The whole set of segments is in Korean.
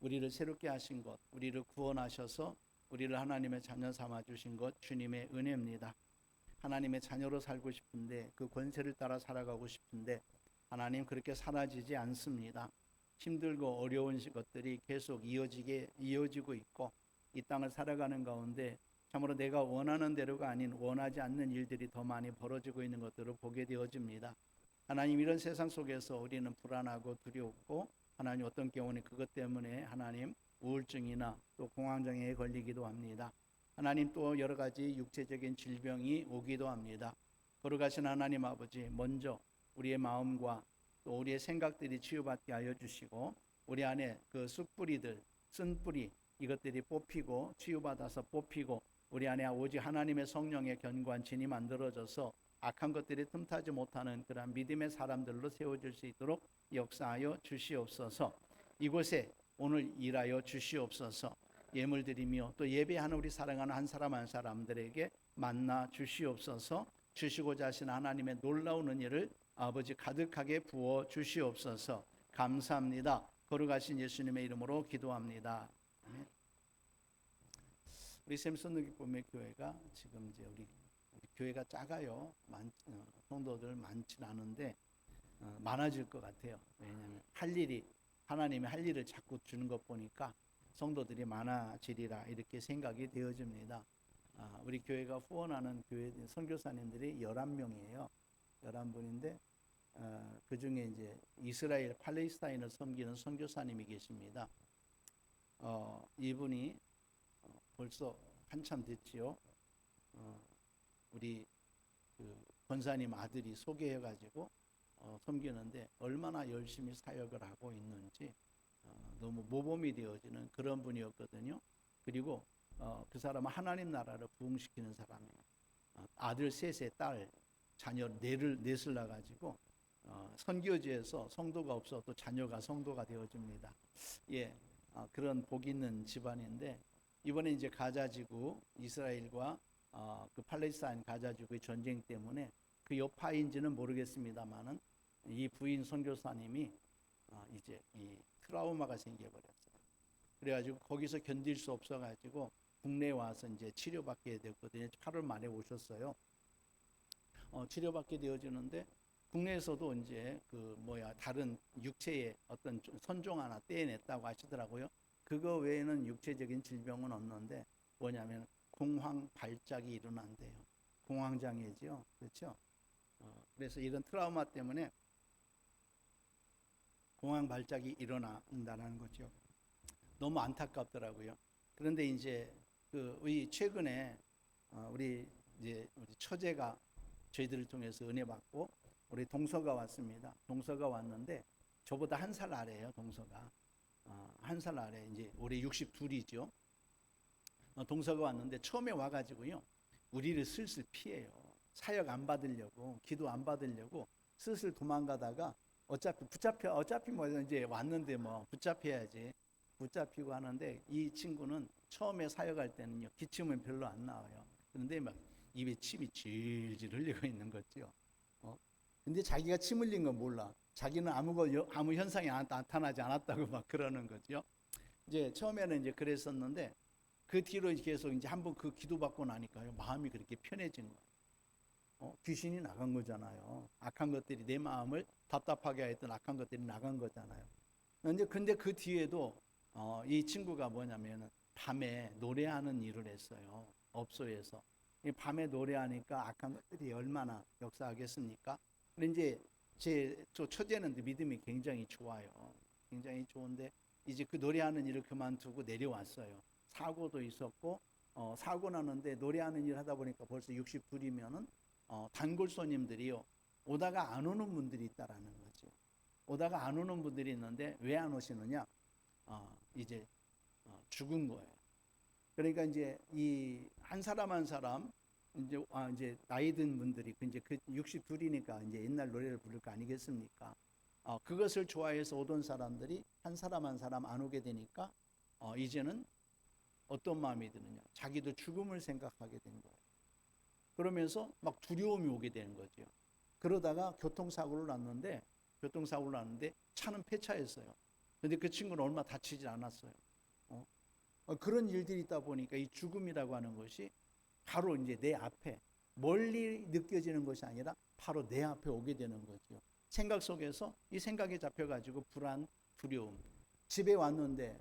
우리를 새롭게 하신 것, 우리를 구원하셔서 우리를 하나님의 자녀 삼아 주신 것 주님의 은혜입니다. 하나님의 자녀로 살고 싶은데 그 권세를 따라 살아가고 싶은데 하나님 그렇게 사라지지 않습니다. 힘들고 어려운 것들이 계속 이어지고 있고 이 땅을 살아가는 가운데 참으로 내가 원하는 대로가 아닌 원하지 않는 일들이 더 많이 벌어지고 있는 것들을 보게 되어집니다. 하나님 이런 세상 속에서 우리는 불안하고 두렵고 하나님 어떤 경우는 그것 때문에 하나님 우울증이나 또 공황장애에 걸리기도 합니다. 하나님 또 여러 가지 육체적인 질병이 오기도 합니다. 거룩하신 하나님 아버지 먼저 우리의 마음과 또 우리의 생각들이 치유받게 하여 주시고 우리 안에 그 쑥뿌리들 쓴뿌리 이것들이 뽑히고 치유받아서 뽑히고 우리 안에 오직 하나님의 성령의 견고한진이 만들어져서 악한 것들이 틈타지 못하는 그런 믿음의 사람들로 세워질 수 있도록 역사하여 주시옵소서. 이곳에 오늘 일하여 주시옵소서. 예물 드리며 또 예배하는 우리 사랑하는 한 사람 한 사람들에게 만나 주시옵소서. 주시고자 하신 하나님의 놀라운 은혜를 아버지 가득하게 부어 주시옵소서. 감사합니다. 거룩하신 예수님의 이름으로 기도합니다. 아멘. 우리 샘선 기쁨의 교회가 지금 이제 우리 교회가 작아요. 성도들 많진 않은데 많아질 것 같아요. 왜냐하면 하나님이 할 일을 자꾸 주는 것 보니까 성도들이 많아지리라 이렇게 생각이 되어집니다. 우리 교회가 후원하는 교회 선교사님들이 11명이에요. 11분인데 그 중에 이제 이스라엘 팔레스타인을 섬기는 선교사님이 계십니다. 이분이 벌써 한참 됐지요. 우리 그 권사님 아들이 소개해가지고 섬기는데 얼마나 열심히 사역을 하고 있는지 너무 모범이 되어지는 그런 분이었거든요. 그리고 그 사람은 하나님 나라를 부흥시키는 사람이에요. 아들 셋에 딸 자녀 넷을 낳아가지고 선교지에서 성도가 없어도 자녀가 성도가 되어집니다. 예, 그런 복 있는 집안인데 이번에 이제 가자지구 이스라엘과 그 팔레스타인 가자지구의 전쟁 때문에 그 여파인지는 모르겠습니다만은 이 부인 선교사님이 이제 이 트라우마가 생겨버렸어요. 그래가지고 거기서 견딜 수 없어가지고 국내에 와서 이제 치료받게 됐거든요. 8월 말에 오셨어요. 치료받게 되어지는데 국내에서도 이제 다른 육체의 어떤 선종 하나 떼어냈다고 하시더라고요. 그거 외에는 육체적인 질병은 없는데 뭐냐면 공황 발작이 일어난대요. 공황장애죠, 그렇죠? 그래서 이런 트라우마 때문에 공황 발작이 일어난다는 거죠. 너무 안타깝더라고요. 그런데 이제 우리 최근에 우리 처제가 저희들을 통해서 은혜 받고 우리 동서가 왔습니다. 동서가 왔는데 저보다 한 살 아래예요. 동서가 한 살 아래 이제 올해 62이죠. 동서가 왔는데 처음에 와가지고요 우리를 슬슬 피해요. 사역 안 받으려고 기도 안 받으려고 슬슬 도망가다가 어차피 뭐 이제 왔는데 뭐 붙잡혀야지 붙잡히고 하는데 이 친구는 처음에 사역할 때는요 기침은 별로 안 나와요. 그런데 막 입에 침이 질질 흘리고 있는 거죠. 근데 자기가 침 흘린 건 몰라. 자기는 아무 현상이 나타나지 않았다고 막 그러는 거죠. 이제 처음에는 이제 그랬었는데 그 뒤로 계속 이제 한번 그 기도받고 나니까요 마음이 그렇게 편해진 거예요. 귀신이 나간 거잖아요. 악한 것들이 내 마음을 답답하게 했던 악한 것들이 나간 거잖아요. 근데 그 뒤에도 이 친구가 뭐냐면 밤에 노래하는 일을 했어요. 업소에서. 밤에 노래하니까 악한 것들이 얼마나 역사하겠습니까? 근데 이제 저 처제는 믿음이 굉장히 좋아요. 굉장히 좋은데 이제 그 노래하는 일을 그만두고 내려왔어요. 사고도 있었고 사고 나는데 노래하는 일 하다 보니까 벌써 62이면은 단골 손님들이요 오다가 안 오는 분들이 있다라는 거죠. 오다가 안 오는 분들이 있는데 왜 안 오시느냐? 이제 죽은 거예요. 그러니까 이제 이 한 사람 한 사람 이제 나이 든 분들이 이제 그 62이니까 이제 옛날 노래를 부를 거 아니겠습니까? 그것을 좋아해서 오던 사람들이 한 사람 한 사람 안 오게 되니까 이제는 어떤 마음이 드느냐? 자기도 죽음을 생각하게 된 거예요. 그러면서 막 두려움이 오게 되는 거죠. 그러다가 교통사고를 났는데 차는 폐차했어요. 근데 그 친구는 얼마 다치지 않았어요. 그런 일들이 있다 보니까 이 죽음이라고 하는 것이 바로 이제 내 앞에 멀리 느껴지는 것이 아니라 바로 내 앞에 오게 되는 거죠. 생각 속에서 이 생각에 잡혀가지고 불안, 두려움. 집에 왔는데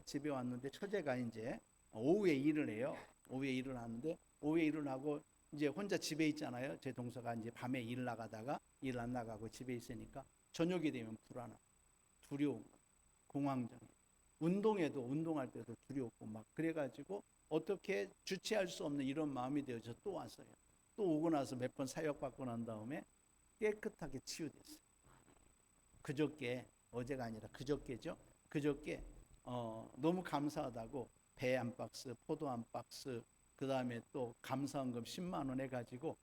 처제가 이제 오후에 일을 해요. 오후에 일을 하는데 오후에 일을 하고 이제 혼자 집에 있잖아요. 제 동서가 이제 밤에 일 나가다가 일 안 나가고 집에 있으니까 저녁이 되면 불안하고 두려움, 공황장. 운동할 때도 두렵고 막 그래가지고 어떻게 주체할 수 없는 이런 마음이 되어서 또 왔어요. 또 오고 나서 몇 번 사역받고 난 다음에 깨끗하게 치유됐어요. 그저께, 어제가 아니라 그저께죠. 그저께 너무 감사하다고 배 한 박스, 포도 한 박스, 그 다음에 또 감사원금 10만 원 해가지고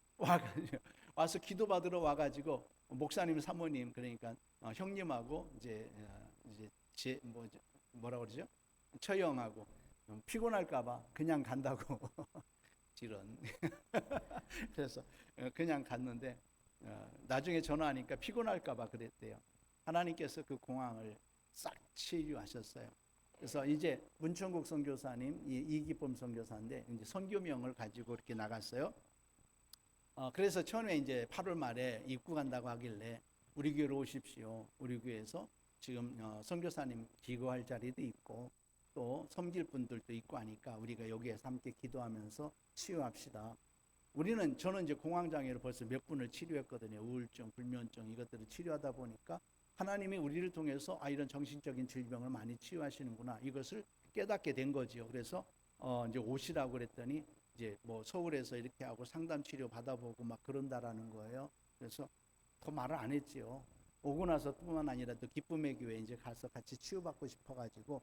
와서 기도받으러 와가지고 목사님, 사모님, 그러니까 형님하고 이제 뭐라 그러죠? 처형하고 피곤할까봐 그냥 간다고 이런. 그래서 그냥 갔는데 나중에 전화하니까 피곤할까봐 그랬대요. 하나님께서 그 공황을 싹 치유하셨어요. 그래서 이제 문천국 선교사님, 이기범 선교사인데 이제 선교명을 가지고 이렇게 나갔어요. 그래서 처음에 이제 8월 말에 입국한다고 하길래 우리 교회로 오십시오. 우리 교회에서 지금 선교사님 기거할 자리도 있고 또 섬길 분들도 있고 하니까 우리가 여기에서 함께 기도하면서 치유합시다. 저는 이제 공황장애를 벌써 몇 분을 치료했거든요. 우울증, 불면증 이것들을 치료하다 보니까 하나님이 우리를 통해서 이런 정신적인 질병을 많이 치유하시는구나 이것을 깨닫게 된 거지요. 그래서 이제 오시라고 그랬더니 이제 뭐 서울에서 이렇게 하고 상담 치료 받아보고 막 그런다라는 거예요. 그래서 더 말을 안 했지요. 오고 나서 뿐만 아니라 또 기쁨의 교회 이제 가서 같이 치유받고 싶어가지고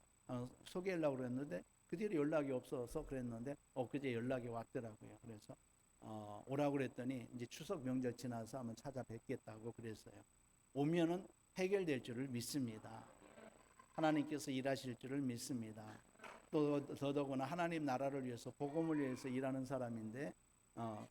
소개하려고 그랬는데 그 뒤로 연락이 없어서 그랬는데 그제 연락이 왔더라고요. 그래서 오라고 그랬더니 이제 추석 명절 지나서 한번 찾아뵙겠다고 그랬어요. 오면은 해결될 줄을 믿습니다. 하나님께서 일하실 줄을 믿습니다. 또 더더구나 하나님 나라를 위해서 복음을 위해서 일하는 사람인데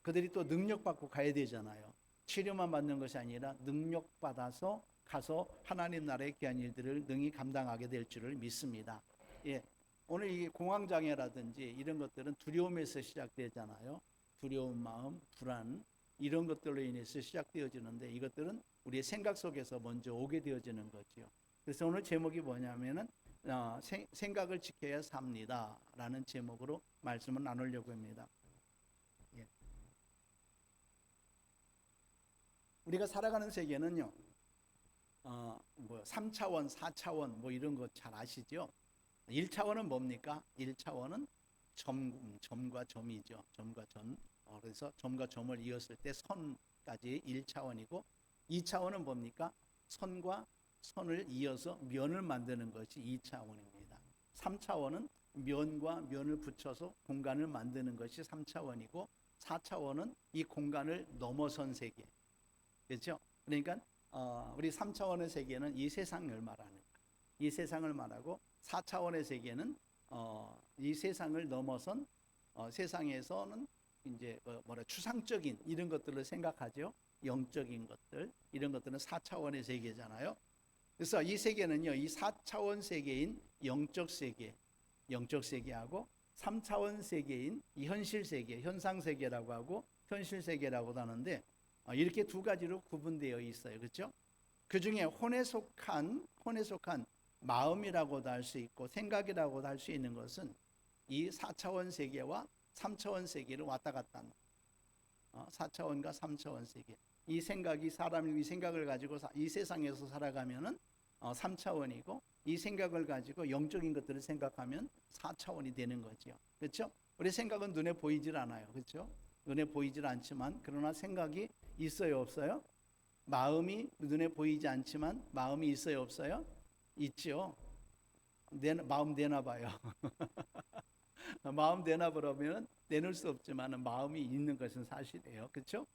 그들이 또 능력받고 가야 되잖아요. 치료만 받는 것이 아니라 능력받아서 가서 하나님 나라의 귀한 일들을 능히 감당하게 될 줄을 믿습니다. 예, 오늘 이 공황장애라든지 이런 것들은 두려움에서 시작되잖아요. 두려운 마음, 불안 이런 것들로 인해서 시작되어지는데 이것들은 우리의 생각 속에서 먼저 오게 되어지는 거죠. 그래서 오늘 제목이 뭐냐면은 생각을 지켜야 삽니다 라는 제목으로 말씀을 나누려고 합니다. 예. 우리가 살아가는 세계는요 3차원, 4차원 뭐 이런 거 잘 아시죠? 1차원은 뭡니까? 1차원은 점과 점이죠. 점과 점. 그래서 점과 점을 이었을 때 선까지 1차원이고 2차원은 뭡니까? 선과 선을 이어서 면을 만드는 것이 2차원입니다. 3차원은 면과 면을 붙여서 공간을 만드는 것이 3차원이고 4차원은 이 공간을 넘어선 세계. 그렇죠? 그러니까 우리 3차원의 세계는 이 세상을 말하는 거예요. 이 세상을 말하고 4차원의 세계는 이 세상을 넘어선 세상에서는 이제 추상적인 이런 것들을 생각하죠. 영적인 것들 이런 것들은 4차원의 세계잖아요. 그래서 이 세계는요, 이 4차원 세계인 영적 세계하고 3차원 세계인 이 현실 세계, 현상 세계라고 하고 현실 세계라고도 하는데 이렇게 두 가지로 구분되어 있어요. 그렇죠? 그 중에 혼에 속한 마음이라고도 할 수 있고 생각이라고도 할 수 있는 것은 이 4차원 세계와 3차원 세계를 왔다 갔다 하는 4차원과 3차원 세계. 이 생각이 사람이 이 생각을 가지고 이 세상에서 살아가면은 3차원이고 이 생각을 가지고 영적인 것들을 생각하면 4차원이 되는 거죠. 그렇죠? 우리 생각은 눈에 보이질 않아요. 그렇죠? 눈에 보이질 않지만 그러나 생각이 있어요, 없어요? 마음이 눈에 보이지 않지만 마음이 있어요, 없어요? 있죠. 마음 내놔 봐요. 마음 내놔 보려면 내놓을 수 없지만 마음이 있는 것은 사실이에요. 그렇죠?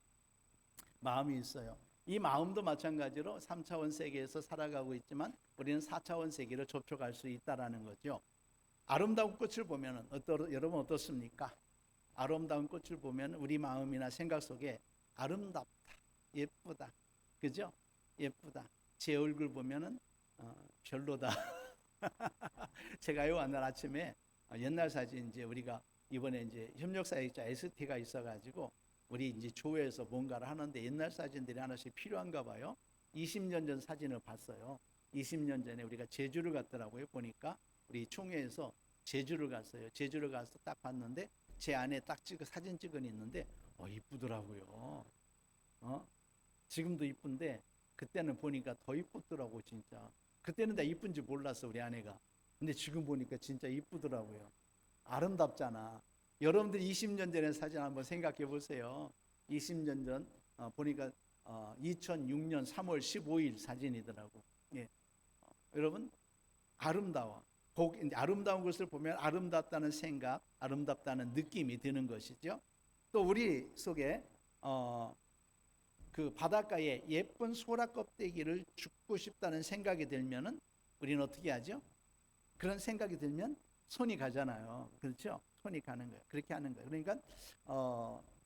마음이 있어요. 이 마음도 마찬가지로 3차원 세계에서 살아가고 있지만 우리는 4차원 세계로 접촉할 수 있다라는 거죠. 아름다운 꽃을 보면 여러분 어떻습니까? 아름다운 꽃을 보면 우리 마음이나 생각 속에 아름답다, 예쁘다, 그죠? 예쁘다. 제 얼굴 보면은 별로다. 제가요 오늘 아침에 옛날 사진 이제 우리가 이번에 이제 협력사역자 ST가 있어가지고 우리 이제 조회에서 뭔가를 하는데 옛날 사진들이 하나씩 필요한가 봐요. 20년 전 사진을 봤어요. 20년 전에 우리가 제주를 갔더라고요. 보니까 우리 총회에서 제주를 갔어요. 제주를 가서 딱 봤는데 제 안에 딱 찍어 사진 찍은 있는데 이쁘더라고요. 지금도 이쁜데 그때는 보니까 더 이쁘더라고 진짜. 그때는 다 이쁜지 몰랐어 우리 아내가. 근데 지금 보니까 진짜 이쁘더라고요. 아름답잖아. 여러분들이 20년 전의 사진 한번 생각해 보세요. 20년 전 보니까 2006년 3월 15일 사진이더라고. 예. 여러분 아름다워. 아름다운 것을 보면 아름답다는 생각, 아름답다는 느낌이 드는 것이죠. 또 우리 속에 그 바닷가에 예쁜 소라 껍데기를 줍고 싶다는 생각이 들면은 우리는 어떻게 하죠? 그런 생각이 들면 손이 가잖아요. 그렇죠? 손이 가는 거예요. 그렇게 하는 거예요. 그러니까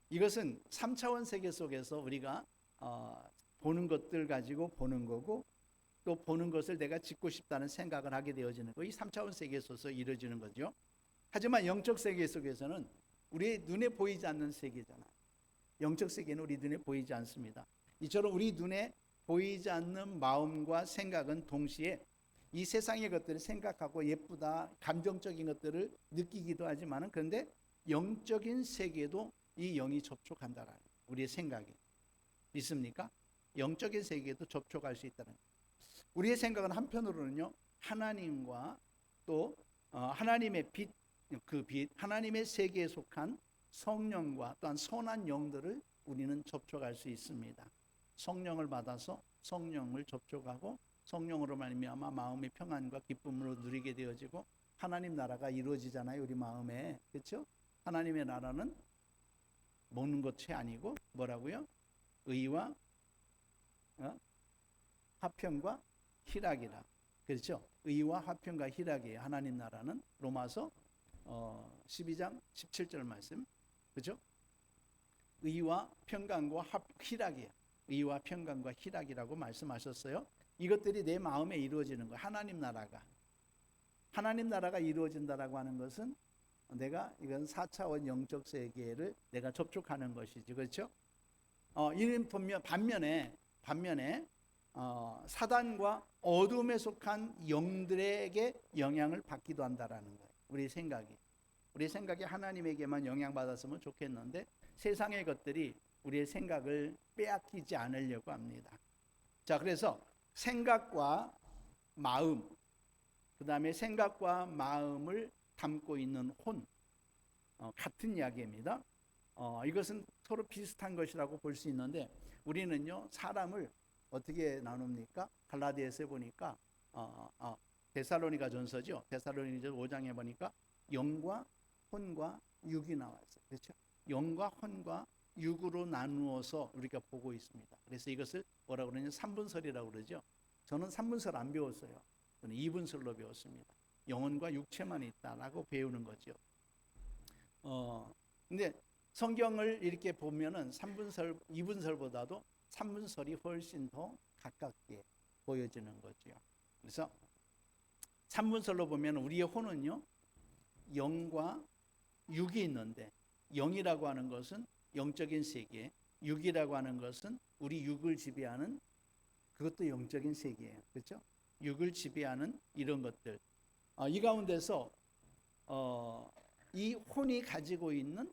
이것은 3차원 세계 속에서 우리가 보는 것들 가지고 보는 거고 또 보는 것을 내가 짓고 싶다는 생각을 하게 되어지는 거. 이 3차원 세계 속에서 이루어지는 거죠. 하지만 영적 세계 속에서는 우리 눈에 보이지 않는 세계잖아요. 영적 세계는 우리 눈에 보이지 않습니다. 이처럼 우리 눈에 보이지 않는 마음과 생각은 동시에 이 세상의 것들을 생각하고 예쁘다, 감정적인 것들을 느끼기도 하지만은 그런데 영적인 세계도 이 영이 접촉한다라는 거예요. 우리의 생각이 있습니까? 영적인 세계에도 접촉할 수 있다는 거예요. 우리의 생각은 한편으로는요 하나님과 또 하나님의 빛, 그 빛, 하나님의 세계에 속한 성령과 또한 선한 영들을 우리는 접촉할 수 있습니다. 성령을 받아서 성령을 접촉하고 성령으로 말미암아 마음의 평안과 기쁨으로 누리게 되어지고 하나님 나라가 이루어지잖아요. 우리 마음에. 그렇죠? 하나님의 나라는 먹는 것이 아니고 뭐라고요? 의와 화평과 희락이라. 그렇죠? 의와 화평과 희락이에요. 하나님 나라는 로마서 12장 17절 말씀. 그렇죠? 의와 평강과 희락이에요. 의와 평강과 희락이라고 말씀하셨어요. 이것들이 내 마음에 이루어지는 거예요. 하나님 나라가 이루어진다라고 하는 것은 내가 이건 4차원 영적 세계를 내가 접촉하는 것이지. 그렇죠? 이는 반면에 사단과 어둠에 속한 영들에게 영향을 받기도 한다라는 거예요. 우리 생각이 하나님에게만 영향받았으면 좋겠는데 세상의 것들이 우리의 생각을 빼앗기지 않으려고 합니다. 자, 그래서 생각과 마음, 그 다음에 생각과 마음을 담고 있는 혼, 같은 이야기입니다. 이것은 서로 비슷한 것이라고 볼 수 있는데 우리는요 사람을 어떻게 나눕니까? 갈라디아서에 보니까 데살로니가 전서죠. 데살로니가 5장에 보니까 영과 혼과 육이 나와 있어요. 그렇죠? 영과 혼과 육으로 나누어서 우리가 보고 있습니다. 그래서 이것을 뭐라고 그러냐면 3분설이라고 그러죠. 저는 3분설 안 배웠어요. 저는 2분설로 배웠습니다. 영혼과 육체만 있다라고 배우는 거죠. 근데 성경을 이렇게 보면은 3분설, 2분설보다도 3분설이 훨씬 더 가깝게 보여지는 거죠. 그래서 3분설로 보면 우리의 혼은요, 영과 육이 있는데, 영이라고 하는 것은 영적인 세계, 육이라고 하는 것은 우리 육을 지배하는 그것도 영적인 세계예요. 그렇죠? 육을 지배하는 이런 것들. 이 가운데서 이 혼이 가지고 있는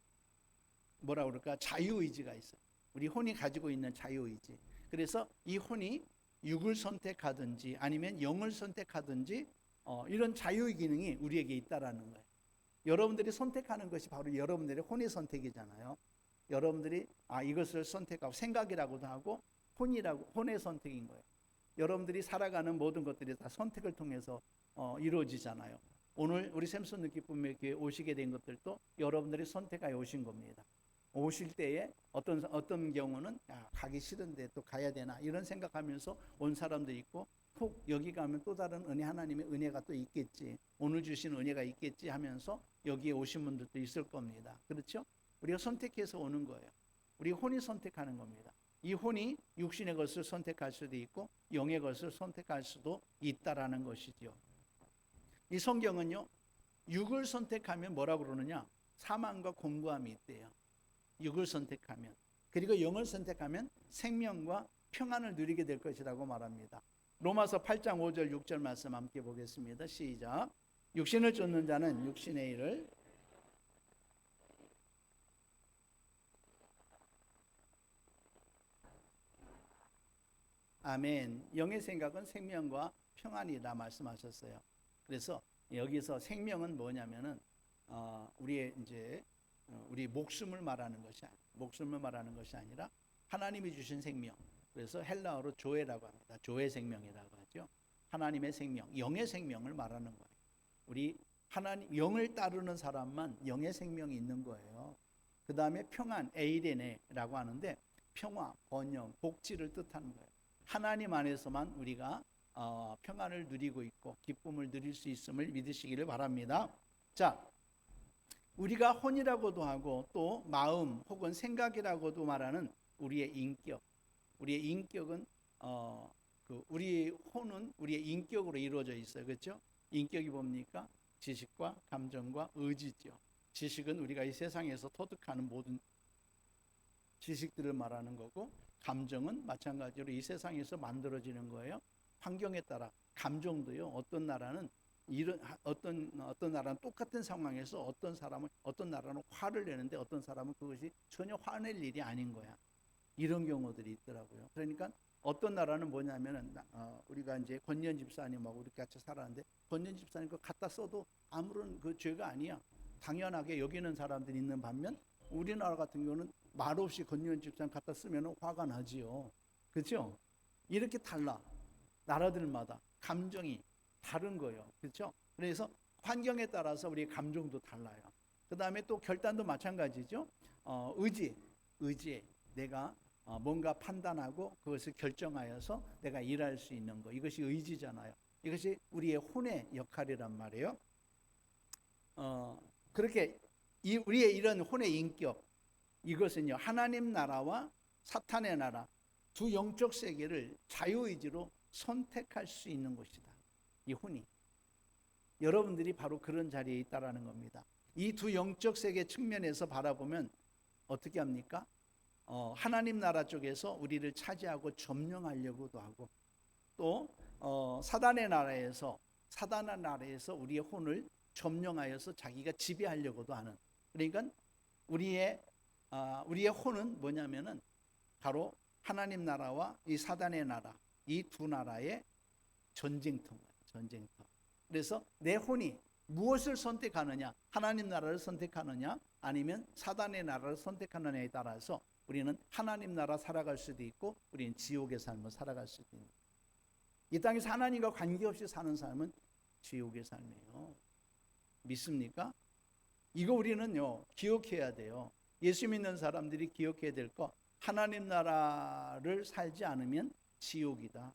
뭐라 그럴까? 자유의지가 있어요. 우리 혼이 가지고 있는 자유의지. 그래서 이 혼이 육을 선택하든지 아니면 영을 선택하든지 이런 자유의 기능이 우리에게 있다라는 거예요. 여러분들이 선택하는 것이 바로 여러분들의 혼의 선택이잖아요. 여러분들이 이것을 선택하고 생각이라고도 하고 혼의 선택인 거예요. 여러분들이 살아가는 모든 것들이 다 선택을 통해서 이루어지잖아요. 오늘 우리 샘슨 느기쁨의 교회 오시게 된 것들도 여러분들이 선택하여 오신 겁니다. 오실 때에 어떤 경우는 가기 싫은데 또 가야 되나 이런 생각하면서 온 사람도 있고 꼭 여기 가면 또 다른 은혜, 하나님의 은혜가 또 있겠지, 오늘 주신 은혜가 있겠지 하면서 여기에 오신 분들도 있을 겁니다. 그렇죠? 우리가 선택해서 오는 거예요. 우리 혼이 선택하는 겁니다. 이 혼이 육신의 것을 선택할 수도 있고 영의 것을 선택할 수도 있다라는 것이죠. 이 성경은요, 육을 선택하면 뭐라고 그러느냐? 사망과 공고함이 있대요. 육을 선택하면. 그리고 영을 선택하면 생명과 평안을 누리게 될 것이라고 말합니다. 로마서 8장 5절 6절 말씀 함께 보겠습니다. 시작. 육신을 쫓는 자는 육신의 일을, 아멘. 영의 생각은 생명과 평안이다 말씀하셨어요. 그래서 여기서 생명은 뭐냐면은 우리의 이제 우리 목숨을 말하는 것이 아니라 하나님이 주신 생명. 그래서 헬라어로 조에라고 합니다. 조의 생명이라고 하죠. 하나님의 생명, 영의 생명을 말하는 거예요. 우리 하나님 영을 따르는 사람만 영의 생명이 있는 거예요. 그 다음에 평안, 에이레네라고 하는데 평화, 번영, 복지를 뜻하는 거예요. 하나님 안에서만 우리가 평안을 누리고 있고 기쁨을 누릴 수 있음을 믿으시기를 바랍니다. 자, 우리가 혼이라고도 하고 또 마음 혹은 생각이라고도 말하는 우리의 인격. 우리의 인격은 우리의 혼은 우리의 인격으로 이루어져 있어요. 그렇죠? 인격이 뭡니까? 지식과 감정과 의지죠. 지식은 우리가 이 세상에서 터득하는 모든 지식들을 말하는 거고, 감정은 마찬가지로 이 세상에서 만들어지는 거예요. 환경에 따라 감정도요. 어떤 나라는 똑같은 상황에서 어떤 나라는 화를 내는데 어떤 사람은 그것이 전혀 화낼 일이 아닌 거야. 이런 경우들이 있더라고요. 그러니까 어떤 나라는 뭐냐면은 우리가 이제 권년 집사님하고 우리 같이 살았는데, 권년 집사님 거 갖다 써도 아무런 그 죄가 아니야. 당연하게 여기는 사람들이 있는 반면 우리나라 같은 경우는 말없이 권년 집사님 갖다 쓰면 화가 나지요. 그렇죠? 이렇게 달라. 나라들마다 감정이 다른 거예요. 그렇죠? 그래서 환경에 따라서 우리의 감정도 달라요. 그 다음에 또 결단도 마찬가지죠. 의지에 내가 뭔가 판단하고 그것을 결정하여서 내가 일할 수 있는 거, 이것이 의지잖아요. 이것이 우리의 혼의 역할이란 말이에요. 그렇게 우리의 이런 혼의 인격, 이것은요 하나님 나라와 사탄의 나라 두 영적 세계를 자유의지로 선택할 수 있는 것이다. 이 혼이 여러분들이 바로 그런 자리에 있다라는 겁니다. 이 두 영적 세계 측면에서 바라보면 어떻게 합니까? 하나님 나라 쪽에서 우리를 차지하고 점령하려고도 하고, 또 사단의 나라에서 우리의 혼을 점령하여서 자기가 지배하려고도 하는. 그러니까 우리의 혼은 뭐냐면은 바로 하나님 나라와 이 사단의 나라, 이 두 나라의 전쟁터예요. 전쟁터. 그래서 내 혼이 무엇을 선택하느냐, 하나님 나라를 선택하느냐 아니면 사단의 나라를 선택하느냐에 따라서 우리는 하나님 나라 살아갈 수도 있고 우리는 지옥의 삶을 살아갈 수도 있는. 이 땅에서 하나님과 관계없이 사는 삶은 지옥의 삶이에요. 믿습니까? 이거 우리는요 기억해야 돼요. 예수 믿는 사람들이 기억해야 될 거, 하나님 나라를 살지 않으면 지옥이다.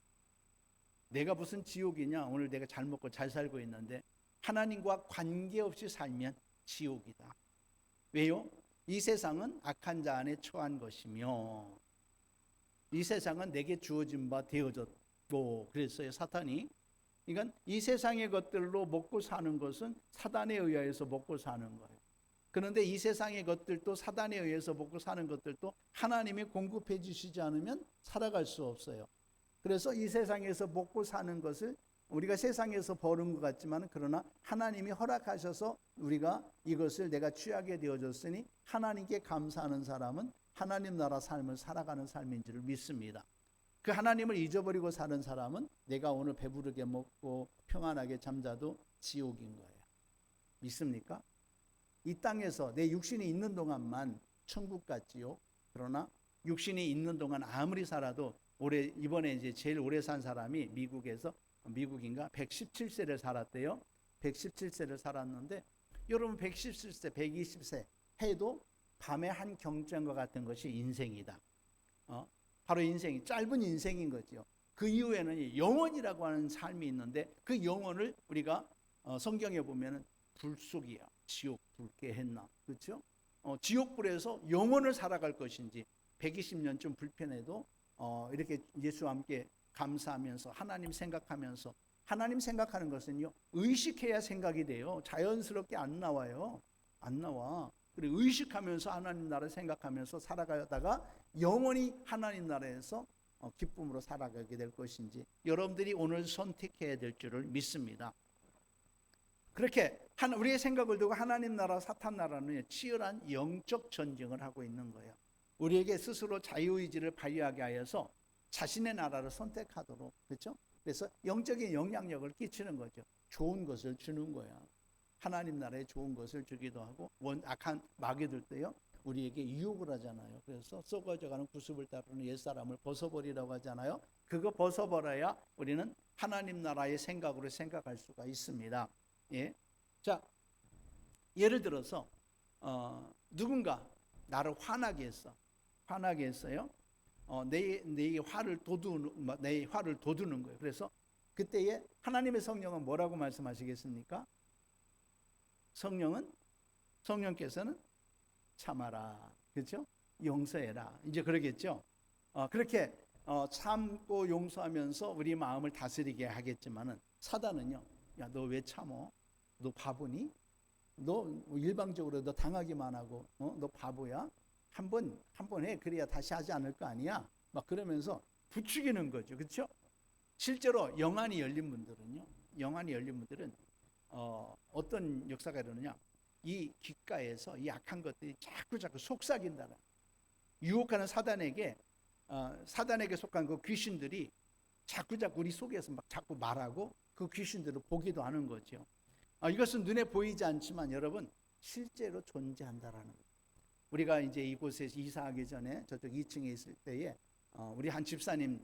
내가 무슨 지옥이냐, 오늘 내가 잘 먹고 잘 살고 있는데 하나님과 관계없이 살면 지옥이다. 왜요? 이 세상은 악한 자 안에 처한 것이며 이 세상은 내게 주어진 바 되어졌고, 그랬어요 사탄이. 그러니까 이 세상의 것들로 먹고 사는 것은 사단에 의해서 먹고 사는 거예요. 그런데 이 세상의 것들도 사단에 의해서 먹고 사는 것들도 하나님이 공급해 주시지 않으면 살아갈 수 없어요. 그래서 이 세상에서 먹고 사는 것을 우리가 세상에서 버는 것 같지만, 그러나 하나님이 허락하셔서 우리가 이것을 내가 취하게 되어졌으니 하나님께 감사하는 사람은 하나님 나라 삶을 살아가는 삶인 줄 믿습니다. 그 하나님을 잊어버리고 사는 사람은 내가 오늘 배부르게 먹고 평안하게 잠자도 지옥인 거예요. 믿습니까? 이 땅에서 내 육신이 있는 동안만 천국 같지요. 그러나 육신이 있는 동안 아무리 살아도 이번에 이제 제일 오래 산 사람이 미국인가 117세를 살았대요. 117세를 살았는데 여러분 117세, 120세 해도 밤의 한 경전과 같은 것이 인생이다. 바로 인생이 짧은 인생인 거죠. 그 이후에는 영원이라고 하는 삶이 있는데 그 영원을 우리가 성경에 보면은 불 속이야. 지옥 불게 했나, 그렇죠? 지옥불에서 영원을 살아갈 것인지 120년쯤 불편해도 이렇게 예수와 함께 감사하면서 하나님 생각하면서 하나님 생각하는 것은요, 의식해야 생각이 돼요. 자연스럽게 안 나와요. 안 나와. 그리고 의식하면서 하나님 나라 생각하면서 살아가다가 영원히 하나님 나라에서 기쁨으로 살아가게 될 것인지 여러분들이 오늘 선택해야 될 줄을 믿습니다. 그렇게 우리의 생각을 두고 하나님 나라, 사탄 나라는 치열한 영적 전쟁을 하고 있는 거예요. 우리에게 스스로 자유의지를 발휘하게 하여서 자신의 나라를 선택하도록, 그렇죠? 그래서 영적인 영향력을 끼치는 거죠. 좋은 것을 주는 거야. 하나님 나라에 좋은 것을 주기도 하고, 악한 마귀들도요, 우리에게 유혹을 하잖아요. 그래서 썩어져가는 구습을 따르는 옛사람을 벗어버리라고 하잖아요. 그거 벗어버려야 우리는 하나님 나라의 생각으로 생각할 수가 있습니다. 예. 자, 예를 들어서 누군가 나를 화나게 했어. 화나게 했어요. 내 화를 돋우는 거예요. 그래서 그때에 하나님의 성령은 뭐라고 말씀하시겠습니까? 성령께서는 참아라, 그렇죠? 용서해라, 이제 그러겠죠. 그렇게 참고 용서하면서 우리 마음을 다스리게 하겠지만은 사단은요, 야, 너 왜 참어? 너 바보니? 너 일방적으로 너 당하기만 하고, 너 바보야? 한 번 해. 그래야 다시 하지 않을 거 아니야? 막 그러면서 부추기는 거죠, 그렇죠? 실제로 영안이 열린 분들은 어떤 역사가 일어나냐, 이 귓가에서 이 악한 것들이 자꾸 속삭인다는, 유혹하는 사단에게 속한 그 귀신들이 자꾸 우리 속에서 막 자꾸 말하고 그 귀신들을 보기도 하는 거죠. 이것은 눈에 보이지 않지만 여러분 실제로 존재한다라는 거예요. 우리가 이제 이곳에 이사하기 전에 저쪽 2층에 있을 때에 우리 한 집사님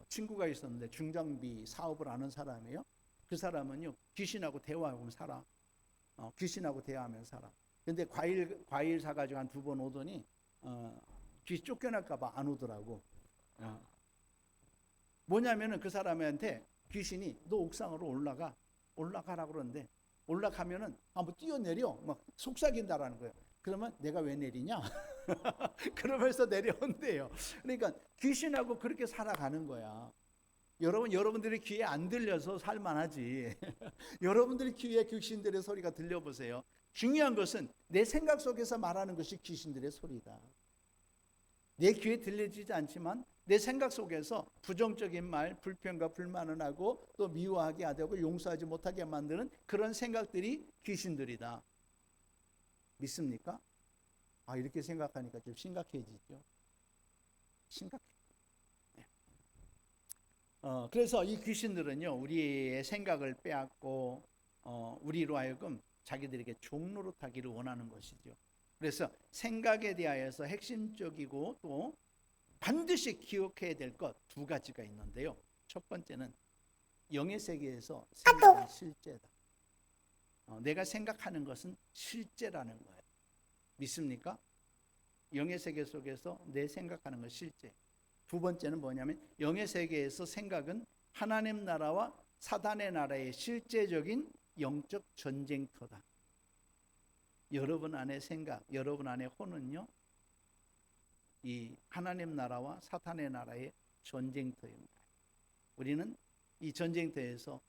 친구가 있었는데 중장비 사업을 하는 사람이에요. 그 사람은요, 귀신하고 대화하고 살아. 귀신하고 대화하면서 살아. 근데 과일 사가지고 한 2번 오더니 귀신 쫓겨날까봐 안 오더라고. 뭐냐면은 그 사람한테 귀신이 너 옥상으로 올라가라고 그러는데, 올라가면은 한번 뛰어내려 막 속삭인다라는 거예요. 그러면 내가 왜 내리냐? 그러면서 내려온대요. 그러니까 귀신하고 그렇게 살아가는 거야. 여러분들의 귀에 안 들려서 살만하지. 여러분들의 귀에 귀신들의 소리가 들려보세요. 중요한 것은 내 생각 속에서 말하는 것이 귀신들의 소리다. 내 귀에 들려지지 않지만 내 생각 속에서 부정적인 말, 불평과 불만을 하고 또 미워하게 하고 용서하지 못하게 만드는 그런 생각들이 귀신들이다. 믿습니까? 이렇게 생각하니까 좀 심각해지죠. 심각해. 그래서 이 귀신들은요, 우리의 생각을 빼앗고 우리로 하여금 자기들에게 종로로 타기를 원하는 것이죠. 그래서 생각에 대하여서 핵심적이고 또 반드시 기억해야 될 것 2가지가 있는데요. 첫 번째는 영의 세계에서 생각은 실제다. 내가 생각하는 것은 실제라는 거예요. 믿습니까? 영의 세계 속에서 내 생각하는 건 실제. 2번째는 뭐냐면 영의 세계에서 생각은 하나님 나라와 사단의 나라의 실제적인 영적 전쟁터다. 여러분 안의 생각, 여러분 안의 혼은요, 이 하나님 나라와 사탄의 나라의 전쟁터입니다. 우리는 이 전쟁터에서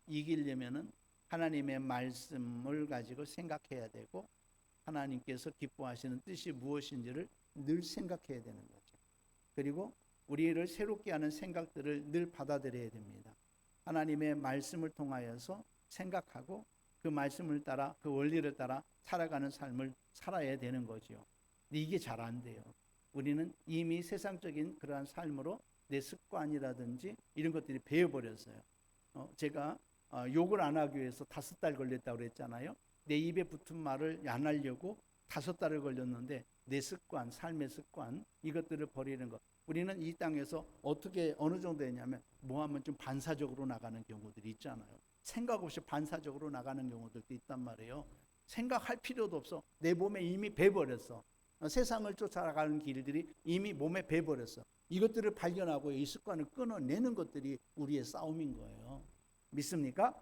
이기려면은 하나님의 말씀을 가지고 생각해야 되고, 하나님께서 기뻐하시는 뜻이 무엇인지를 늘 생각해야 되는 거죠. 그리고 우리를 새롭게 하는 생각들을 늘 받아들여야 됩니다. 하나님의 말씀을 통하여서 생각하고 그 말씀을 따라, 그 원리를 따라 살아가는 삶을 살아야 되는 거죠. 근데 이게 잘 안 돼요. 우리는 이미 세상적인 그러한 삶으로 내 습관이라든지 이런 것들이 배어버렸어요. 제가 욕을 안 하기 위해서 5달 걸렸다고 그랬잖아요. 내 입에 붙은 말을 안 하려고 5달을 걸렸는데 내 습관, 삶의 습관, 이것들을 버리는 것. 우리는 이 땅에서 어느 정도 했냐면 뭐 하면 좀 반사적으로 나가는 경우들이 있잖아요. 생각 없이 반사적으로 나가는 경우들도 있단 말이에요. 생각할 필요도 없어. 내 몸에 이미 배버렸어. 세상을 쫓아가는 길들이 이미 몸에 배버렸어. 이것들을 발견하고 이 습관을 끊어내는 것들이 우리의 싸움인 거예요. 믿습니까?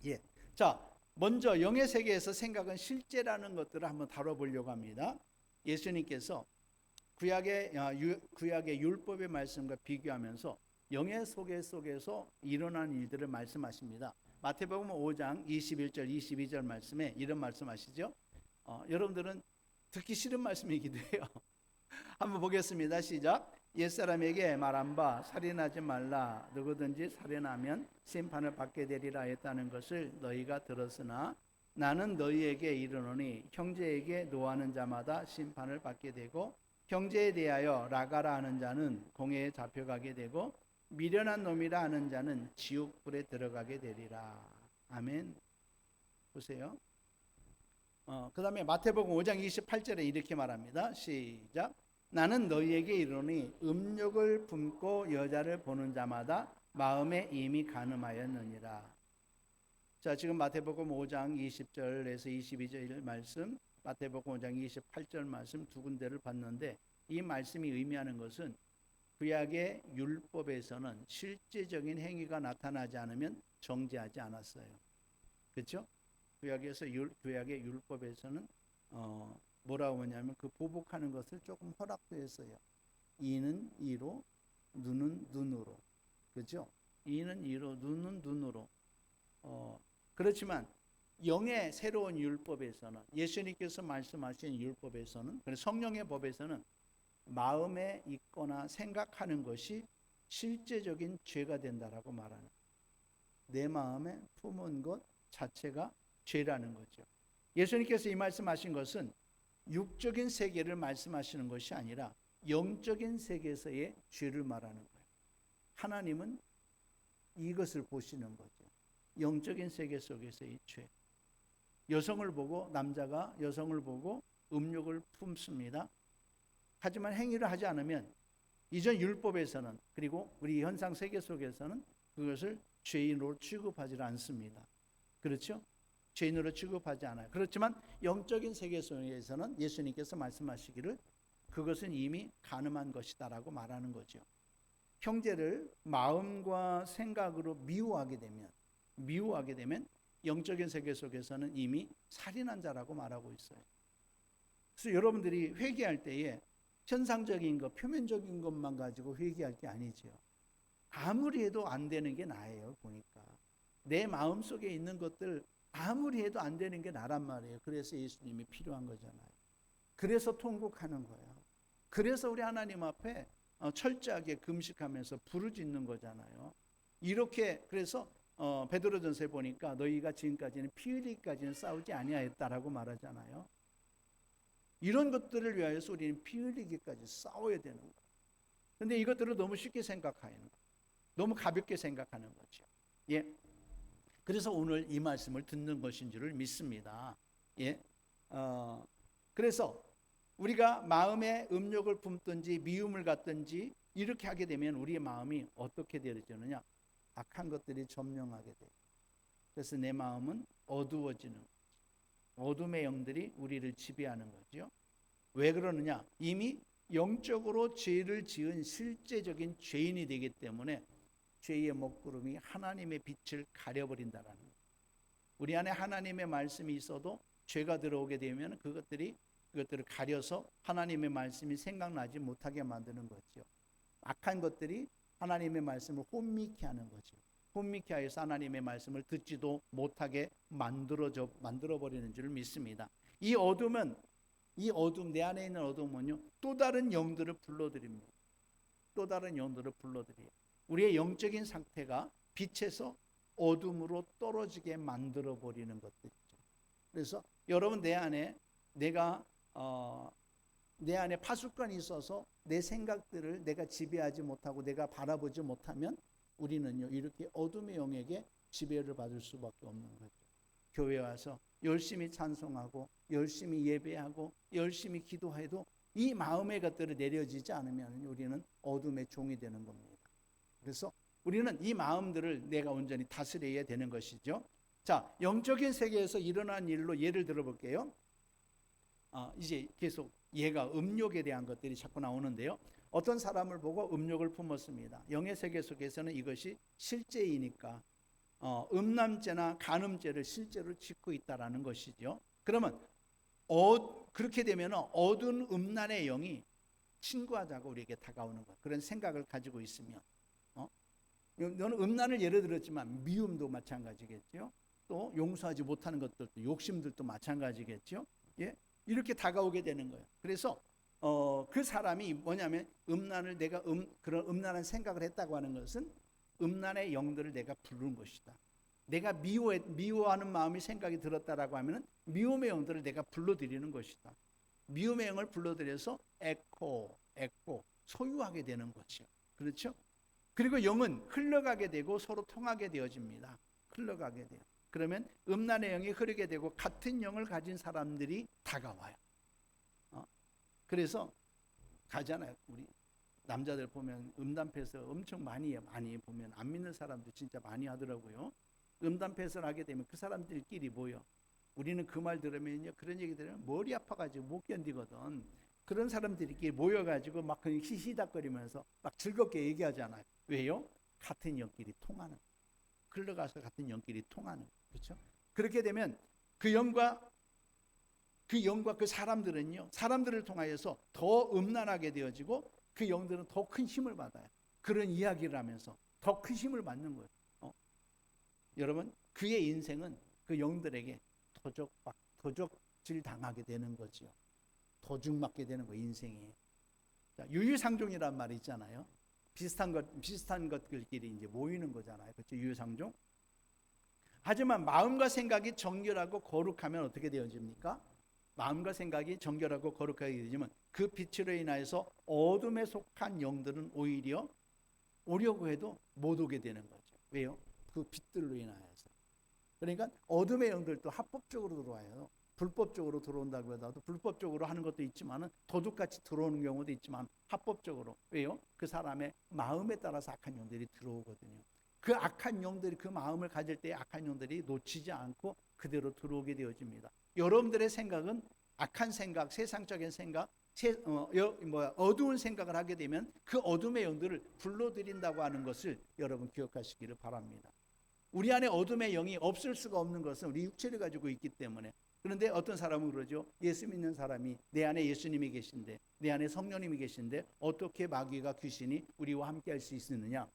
예. 자, 먼저 영의 세계에서 생각은 실제라는 것들을 한번 다뤄보려고 합니다. 예수님께서 구약의 율법의 말씀과 비교하면서 영의 속에서 일어난 일들을 말씀하십니다. 마태복음 5장 21절 22절 말씀에 이런 말씀하시죠. 여러분들은 듣기 싫은 말씀이기도 해요. 한번 보겠습니다. 시작. 옛사람에게 말한 바 살인하지 말라. 누구든지 살인하면 심판을 받게 되리라 했다는 것을 너희가 들었으나 나는 너희에게 이르노니 형제에게 노하는 자마다 심판을 받게 되고 형제에 대하여 라가라 하는 자는 공회에 잡혀가게 되고 미련한 놈이라 하는 자는 지옥불에 들어가게 되리라. 아멘. 보세요. 그 다음에 마태복음 5장 28절에 이렇게 말합니다. 시작. 나는 너희에게 이르노니 음욕을 품고 여자를 보는 자마다 마음에 이미 간음하였느니라. 자, 지금 마태복음 5장 20절에서 22절 말씀, 마태복음 5장 28절 말씀 두 군데를 봤는데 이 말씀이 의미하는 것은 구약의 율법에서는 실제적인 행위가 나타나지 않으면 정죄하지 않았어요. 그렇죠? 구약의 율법에서는 뭐라고 하냐면 그 보복하는 것을 조금 허락도 했어요. 이는 이로, 눈은 눈으로. 그렇죠? 이는 이로, 눈은 눈으로. 그렇지만 영의 새로운 율법에서는, 예수님께서 말씀하신 율법에서는, 성령의 법에서는 마음에 있거나 생각하는 것이 실제적인 죄가 된다라고 말하는, 내 마음에 품은 것 자체가 죄라는 거죠. 예수님께서 이 말씀하신 것은 육적인 세계를 말씀하시는 것이 아니라 영적인 세계에서의 죄를 말하는 거예요. 하나님은 이것을 보시는 거죠. 영적인 세계 속에서의 죄. 여성을 보고, 남자가 여성을 보고 음욕을 품습니다. 하지만 행위를 하지 않으면 이전 율법에서는, 그리고 우리 현상 세계 속에서는 그것을 죄인으로 취급하지 않습니다. 그렇죠? 죄인으로 취급하지 않아요. 그렇지만 영적인 세계 속에서는 예수님께서 말씀하시기를 그것은 이미 간음한 것이다라고 말하는 거죠. 형제를 마음과 생각으로 미워하게 되면 영적인 세계 속에서는 이미 살인한 자라고 말하고 있어요. 그래서 여러분들이 회개할 때에 현상적인 것, 표면적인 것만 가지고 회개할 게 아니죠. 아무리 해도 안 되는 게 나예요. 보니까 내 마음속에 있는 것들 아무리 해도 안 되는 게 나란 말이에요. 그래서 예수님이 필요한 거잖아요. 그래서 통곡하는 거예요. 그래서 우리 하나님 앞에 철저하게 금식하면서 부르짖는 거잖아요. 이렇게 그래서 베드로전서에 보니까 너희가 지금까지는 피 흘리기까지는 싸우지 아니하였다라고 말하잖아요. 이런 것들을 위하여서 우리는 피 흘리기까지 싸워야 되는 거예요. 그런데 이것들을 너무 쉽게 생각하는 거예요. 너무 가볍게 생각하는 거죠. 예. 그래서 오늘 이 말씀을 듣는 것인 줄을 믿습니다. 예. 그래서 우리가 마음에 음욕을 품든지 미움을 갖든지 이렇게 하게 되면 우리의 마음이 어떻게 되어지느냐? 악한 것들이 점령하게 돼요. 그래서 내 마음은 어두워지는 거죠. 어둠의 영들이 우리를 지배하는 거죠. 왜 그러느냐? 이미 영적으로 죄를 지은 실제적인 죄인이 되기 때문에 죄의 먹구름이 하나님의 빛을 가려버린다라는 거예요. 우리 안에 하나님의 말씀이 있어도 죄가 들어오게 되면 그것들을 가려서 하나님의 말씀이 생각나지 못하게 만드는 거죠. 악한 것들이 하나님의 말씀을 혼미케 하는 거죠. 혼미케 하여서 하나님의 말씀을 듣지도 못하게 만들어버리는 줄 믿습니다. 이 어둠, 내 안에 있는 어둠은요, 또 다른 영들을 불러들입니다. 또 다른 영들을 불러들여요. 우리의 영적인 상태가 빛에서 어둠으로 떨어지게 만들어버리는 것들이죠. 그래서 여러분 내 안에 내 안에 파수꾼이 있어서 내 생각들을 내가 지배하지 못하고 내가 바라보지 못하면 우리는요 이렇게 어둠의 영에게 지배를 받을 수밖에 없는 거죠. 교회 와서 열심히 찬송하고 열심히 예배하고 열심히 기도해도 이 마음의 것들을 내려지지 않으면 우리는 어둠의 종이 되는 겁니다. 그래서 우리는 이 마음들을 내가 온전히 다스려야 되는 것이죠. 자, 영적인 세계에서 일어난 일로 예를 들어볼게요. 이제 계속 얘가 음욕에 대한 것들이 자꾸 나오는데요. 어떤 사람을 보고 음욕을 품었습니다. 영의 세계 속에서는 이것이 실제이니까 음란죄나 간음죄를 실제로 짓고 있다라는 것이죠. 그러면 그렇게 되면 어두운 음란의 영이 친구하자고 우리에게 다가오는 것, 그런 생각을 가지고 있으면 너는 음란을 예를 들었지만 미움도 마찬가지겠죠. 또 용서하지 못하는 것들도 욕심들도 마찬가지겠죠. 예, 이렇게 다가오게 되는 거예요. 그래서 그 사람이 뭐냐면 음란을 내가 그런 음란한 생각을 했다고 하는 것은 음란의 영들을 내가 부르는 것이다. 내가 미워하는 마음이 생각이 들었다라고 하면은 미움의 영들을 내가 불러들이는 것이다. 미움의 영을 불러들여서 에코 소유하게 되는 거죠. 그렇죠? 그리고 영은 흘러가게 되고 서로 통하게 되어집니다. 흘러가게 돼요. 그러면 음란의 영이 흐르게 되고 같은 영을 가진 사람들이 다가와요. 그래서 가잖아요. 우리 남자들 보면 음담패설 엄청 많이 보면 안 믿는 사람도 진짜 많이 하더라고요. 음담패설 하게 되면 그 사람들끼리 모여. 우리는 그 말 들으면요, 그런 얘기 들으면 머리 아파가지고 못 견디거든. 그런 사람들끼리 모여가지고 막 그냥 히히닥거리면서 막 즐겁게 얘기하잖아요. 왜요? 같은 영끼리 통하는. 흘러가서 같은 영끼리 통하는. 그렇죠? 그렇게 되면 그 영과 그 사람들은요, 사람들을 통하여서 더 음란하게 되어지고 그 영들은 더 큰 힘을 받아요. 그런 이야기를 하면서 더 큰 힘을 받는 거예요. 여러분, 그의 인생은 그 영들에게 도적질 당하게 되는 거죠. 도둑맞게 되는 거예요, 인생이. 자, 유유상종이란 말이 있잖아요. 비슷한 것들끼리 이제 모이는 거잖아요. 그렇죠? 유유상종. 하지만 마음과 생각이 정결하고 거룩하면 어떻게 되어집니까? 마음과 생각이 정결하고 거룩하게 되지만 그 빛으로 인하여서 어둠에 속한 영들은 오히려 오려고 해도 못 오게 되는 거죠. 왜요? 그 빛들로 인하여서. 그러니까 어둠의 영들도 합법적으로 들어와요. 불법적으로 들어온다고 해도 불법적으로 하는 것도 있지만 도둑같이 들어오는 경우도 있지만 합법적으로. 왜요? 그 사람의 마음에 따라서 악한 영들이 들어오거든요. 그 악한 영들이 그 마음을 가질 때 악한 영들이 놓치지 않고 그대로 들어오게 되어집니다. 여러분들의 생각은 악한 생각, 세상적인 생각, 어두운 생각을 하게 되면 그 어둠의 영들을 불러들인다고 하는 것을 여러분 기억하시기를 바랍니다. 우리 안에 어둠의 영이 없을 수가 없는 것은 우리 육체를 가지고 있기 때문에. 그런데 어떤 사람은 그러죠. 예수 믿는 사람이 내 안에 예수님이 계신데 내 안에 성령님이 계신데 어떻게 마귀가 귀신이 우리와 함께 할 수 있느냐.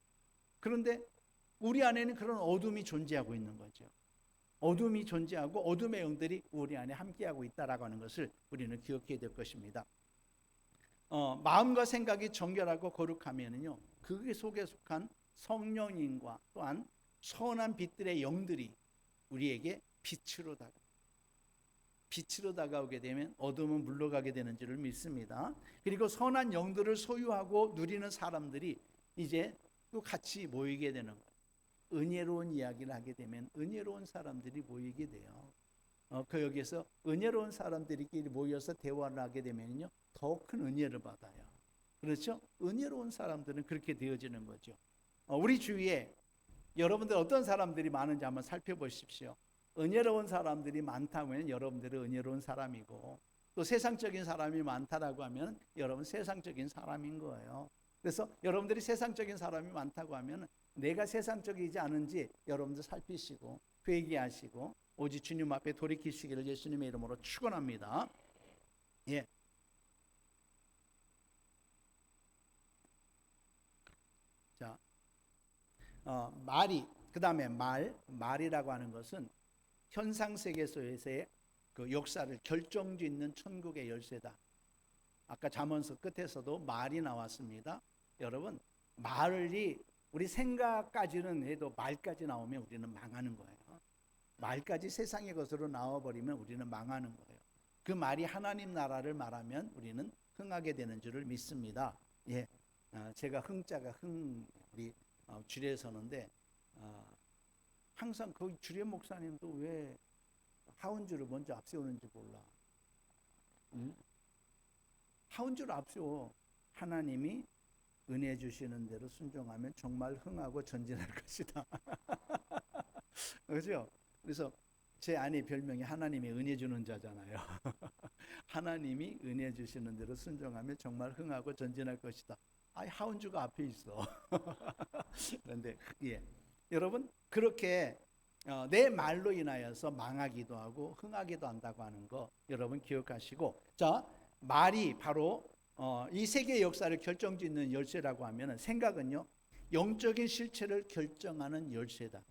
그런데 우리 안에는 그런 어둠이 존재하고 있는 거죠. 어둠이 존재하고 어둠의 영들이 우리 안에 함께하고 있다라고 하는 것을 우리는 기억해야 될 것입니다. 마음과 생각이 정결하고 거룩하면은요, 그 속에 속한 성령님과 또한 선한 빛들의 영들이 우리에게 빛으로 다가오게 되면 어둠은 물러가게 되는 줄을 믿습니다. 그리고 선한 영들을 소유하고 누리는 사람들이 이제 또 같이 모이게 되는 거예요. 은혜로운 이야기를 하게 되면 은혜로운 사람들이 모이게 돼요. 여기에서 은혜로운 사람들끼리 모여서 대화를 하게 되면요, 더 큰 은혜를 받아요. 그렇죠? 은혜로운 사람들은 그렇게 되어지는 거죠. 우리 주위에 여러분들 어떤 사람들이 많은지 한번 살펴보십시오. 은혜로운 사람들이 많다고 하면 여러분들은 은혜로운 사람이고, 또 세상적인 사람이 많다라고 하면 여러분 세상적인 사람인 거예요. 그래서 여러분들이 세상적인 사람이 많다고 하면 내가 세상적이지 않은지 여러분들 살피시고 회개하시고 오직 주님 앞에 돌이키시기를 예수님의 이름으로 축원합니다. 예. 자, 말이 그다음에 말이라고 하는 것은 현상 세계에서의 그 역사를 결정짓는 천국의 열쇠다. 아까 잠언서 끝에서도 말이 나왔습니다. 여러분, 말이 우리 생각까지는 해도 말까지 나오면 우리는 망하는 거예요. 말까지 세상의 것으로 나와버리면 우리는 망하는 거예요. 그 말이 하나님 나라를 말하면 우리는 흥하게 되는 줄을 믿습니다. 예, 제가 흥자가 우리 주례 서는데 항상 그 주례 목사님도 왜 하운주를 먼저 앞세우는지 몰라. 하운주를 앞세워. 하나님이 은혜 주시는 대로 순종하면 정말 흥하고 전진할 것이다. 그렇죠? 그래서 제 아내 별명이 하나님이 은혜 주는 자잖아요. 하나님이 은혜 주시는 대로 순종하면 정말 흥하고 전진할 것이다. 하운주가 앞에 있어. 그런데 예, 여러분 그렇게 내 말로 인하여서 망하기도 하고 흥하기도 한다고 하는 거 여러분 기억하시고, 자, 말이 바로 이 세계의 역사를 결정짓는 열쇠라고 하면은 생각은요, 영적인 실체를 결정하는 열쇠다.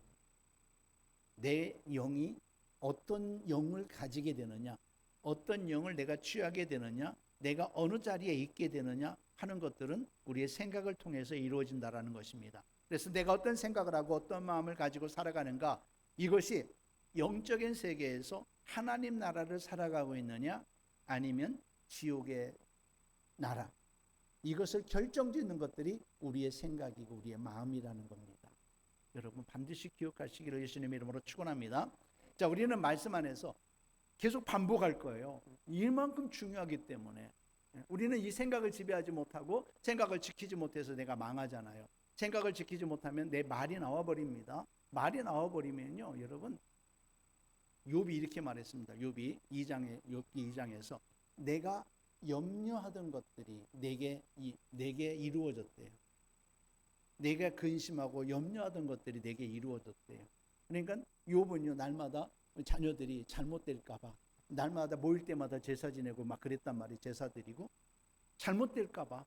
내 영이 어떤 영을 가지게 되느냐, 어떤 영을 내가 취하게 되느냐, 내가 어느 자리에 있게 되느냐 하는 것들은 우리의 생각을 통해서 이루어진다라는 것입니다. 그래서 내가 어떤 생각을 하고 어떤 마음을 가지고 살아가는가, 이것이 영적인 세계에서 하나님 나라를 살아가고 있느냐 아니면 지옥의 나라, 이것을 결정짓는 것들이 우리의 생각이고 우리의 마음이라는 겁니다. 여러분 반드시 기억하시기를 예수님의 이름으로 축원합니다. 자, 우리는 말씀 안에서 계속 반복할 거예요. 이만큼 중요하기 때문에. 우리는 이 생각을 지배하지 못하고 생각을 지키지 못해서 내가 망하잖아요. 생각을 지키지 못하면 내 말이 나와버립니다. 말이 나와버리면요, 여러분, 욥이 이렇게 말했습니다. 욥이 2장에서 내가 염려하던 것들이 내게 이루어졌대요. 내가 근심하고 염려하던 것들이 내게 이루어졌대요. 그러니까 욥은요, 날마다 자녀들이 잘못될까 봐 날마다 모일 때마다 제사 지내고 막 그랬단 말이에요. 제사 드리고 잘못될까 봐,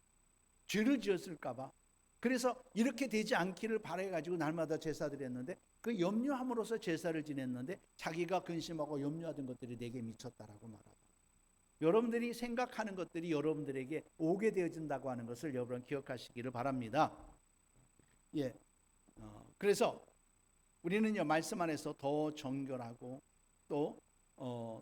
죄를 지었을까 봐. 그래서 이렇게 되지 않기를 바라가지고 날마다 제사 드렸는데, 그 염려함으로써 제사를 지냈는데 자기가 근심하고 염려하던 것들이 내게 미쳤다라고 말하고, 여러분들이 생각하는 것들이 여러분들에게 오게 되어진다고 하는 것을 여러분 기억하시기를 바랍니다. 예, 그래서 우리는요, 말씀 안에서 더 정결하고 또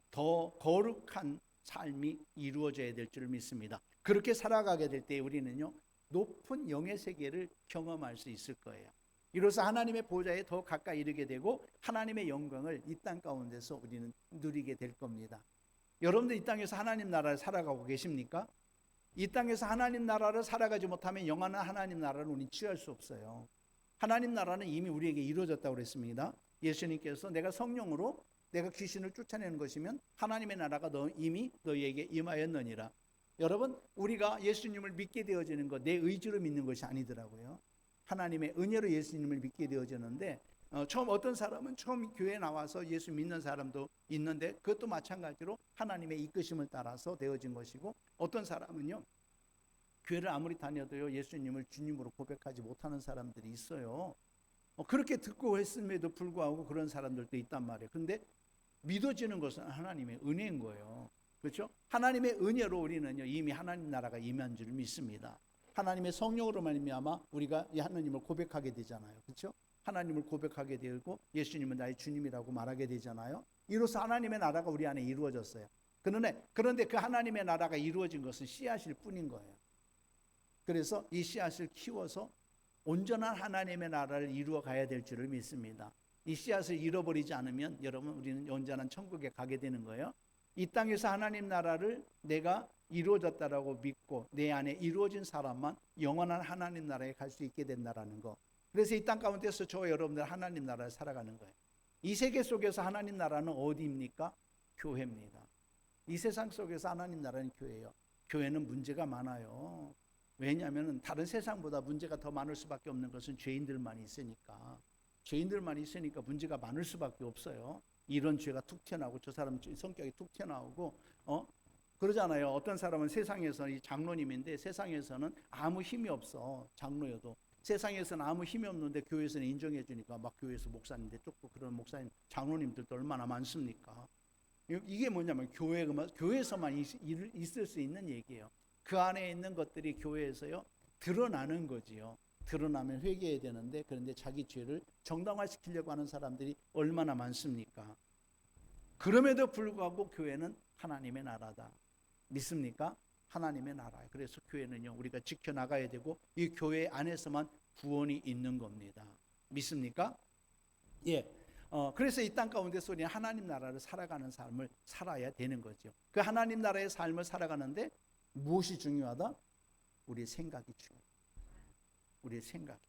더 거룩한 삶이 이루어져야 될 줄 믿습니다. 그렇게 살아가게 될 때 우리는요, 높은 영의 세계를 경험할 수 있을 거예요. 이로써 하나님의 보좌에 더 가까이 이르게 되고 하나님의 영광을 이 땅 가운데서 우리는 누리게 될 겁니다. 여러분들 이 땅에서 하나님 나라를 살아가고 계십니까? 이 땅에서 하나님 나라를 살아가지 못하면 영원한 하나님 나라를 우리는 취할 수 없어요. 하나님 나라는 이미 우리에게 이루어졌다고 그랬습니다. 예수님께서 내가 성령으로 내가 귀신을 쫓아내는 것이면 하나님의 나라가 이미 너희에게 임하였느니라. 여러분, 우리가 예수님을 믿게 되어지는 것, 내 의지로 믿는 것이 아니더라고요. 하나님의 은혜로 예수님을 믿게 되어졌는데, 어떤 사람은 처음 교회에 나와서 예수 믿는 사람도 있는데 그것도 마찬가지로 하나님의 이끄심을 따라서 되어진 것이고, 어떤 사람은요, 교회를 아무리 다녀도요 예수님을 주님으로 고백하지 못하는 사람들이 있어요. 그렇게 듣고 했음에도 불구하고 그런 사람들도 있단 말이에요. 근데 믿어지는 것은 하나님의 은혜인 거예요. 그렇죠? 하나님의 은혜로 우리는요 이미 하나님 나라가 임한 줄 믿습니다. 하나님의 성령으로 말미암아 우리가 이 하나님을 고백하게 되잖아요. 그렇죠? 하나님을 고백하게 되고 예수님은 나의 주님이라고 말하게 되잖아요. 이로써 하나님의 나라가 우리 안에 이루어졌어요. 그런데 그 하나님의 나라가 이루어진 것은 씨앗일 뿐인 거예요. 그래서 이 씨앗을 키워서 온전한 하나님의 나라를 이루어 가야 될 줄을 믿습니다. 이 씨앗을 잃어버리지 않으면 여러분 우리는 온전한 천국에 가게 되는 거예요. 이 땅에서 하나님 나라를 내가 이루어졌다라고 믿고 내 안에 이루어진 사람만 영원한 하나님 나라에 갈 수 있게 된다라는 거. 그래서 이 땅 가운데서 저와 여러분들 하나님 나라를 살아가는 거예요. 이 세계 속에서 하나님 나라는 어디입니까? 교회입니다. 이 세상 속에서 하나님 나라는 교회예요. 교회는 문제가 많아요. 왜냐하면 다른 세상보다 문제가 더 많을 수밖에 없는 것은 죄인들만 있으니까. 죄인들만 있으니까 문제가 많을 수밖에 없어요. 이런 죄가 툭 튀어나오고 저 사람 성격이 툭 튀어나오고 그러잖아요. 어떤 사람은 세상에서 이 장로님인데 세상에서는 아무 힘이 없어. 장로여도 세상에서는 아무 힘이 없는데 교회에서는 인정해 주니까 막 교회에서 목사님들 쫓고, 그런 목사님 장로님들도 얼마나 많습니까? 이게 뭐냐면 교회에서만 있을 수 있는 얘기예요. 그 안에 있는 것들이 교회에서요 드러나는 거지요. 드러나면 회개해야 되는데, 그런데 자기 죄를 정당화시키려고 하는 사람들이 얼마나 많습니까? 그럼에도 불구하고 교회는 하나님의 나라다. 믿습니까? 하나님의 나라예요. 그래서 교회는요 우리가 지켜나가야 되고 이 교회 안에서만 구원이 있는 겁니다. 믿습니까? 예. 그래서 이 땅 가운데서 우리는 하나님 나라를 살아가는 삶을 살아야 되는 거죠. 그 하나님 나라의 삶을 살아가는데 무엇이 중요하다? 우리의 생각이 중요해요. 우리의 생각.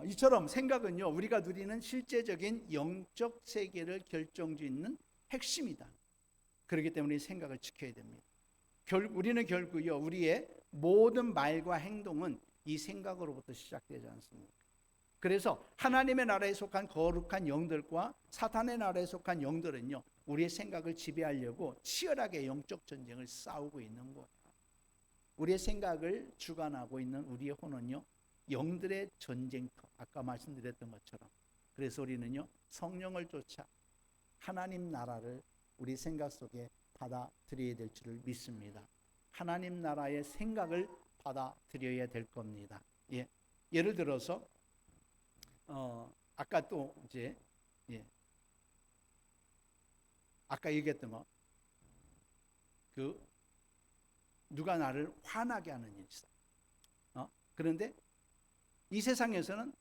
이처럼 생각은요 우리가 누리는 실제적인 영적 세계를 결정짓는 핵심이다. 그렇기 때문에 생각을 지켜야 됩니다. 우리는 결국요 우리의 모든 말과 행동은 이 생각으로부터 시작되지 않습니까? 그래서 하나님의 나라에 속한 거룩한 영들과 사탄의 나라에 속한 영들은요 우리의 생각을 지배하려고 치열하게 영적 전쟁을 싸우고 있는 거예요. 우리의 생각을 주관하고 있는 우리의 혼은요 영들의 전쟁터, 아까 말씀드렸던 것처럼. 그래서 우리는요, 성령을 쫓아 하나님 나라를 우리 생각 속에 받아들여야 될 줄을 믿습니다. 하나님 나라의 생각을 받아들여야 될 겁니다. 예. 예를 들어서 아까 또 이제 아까 얘기했던 거, 누가 나를 화나게 하는 일이 있어. 그런데 이 세상에서는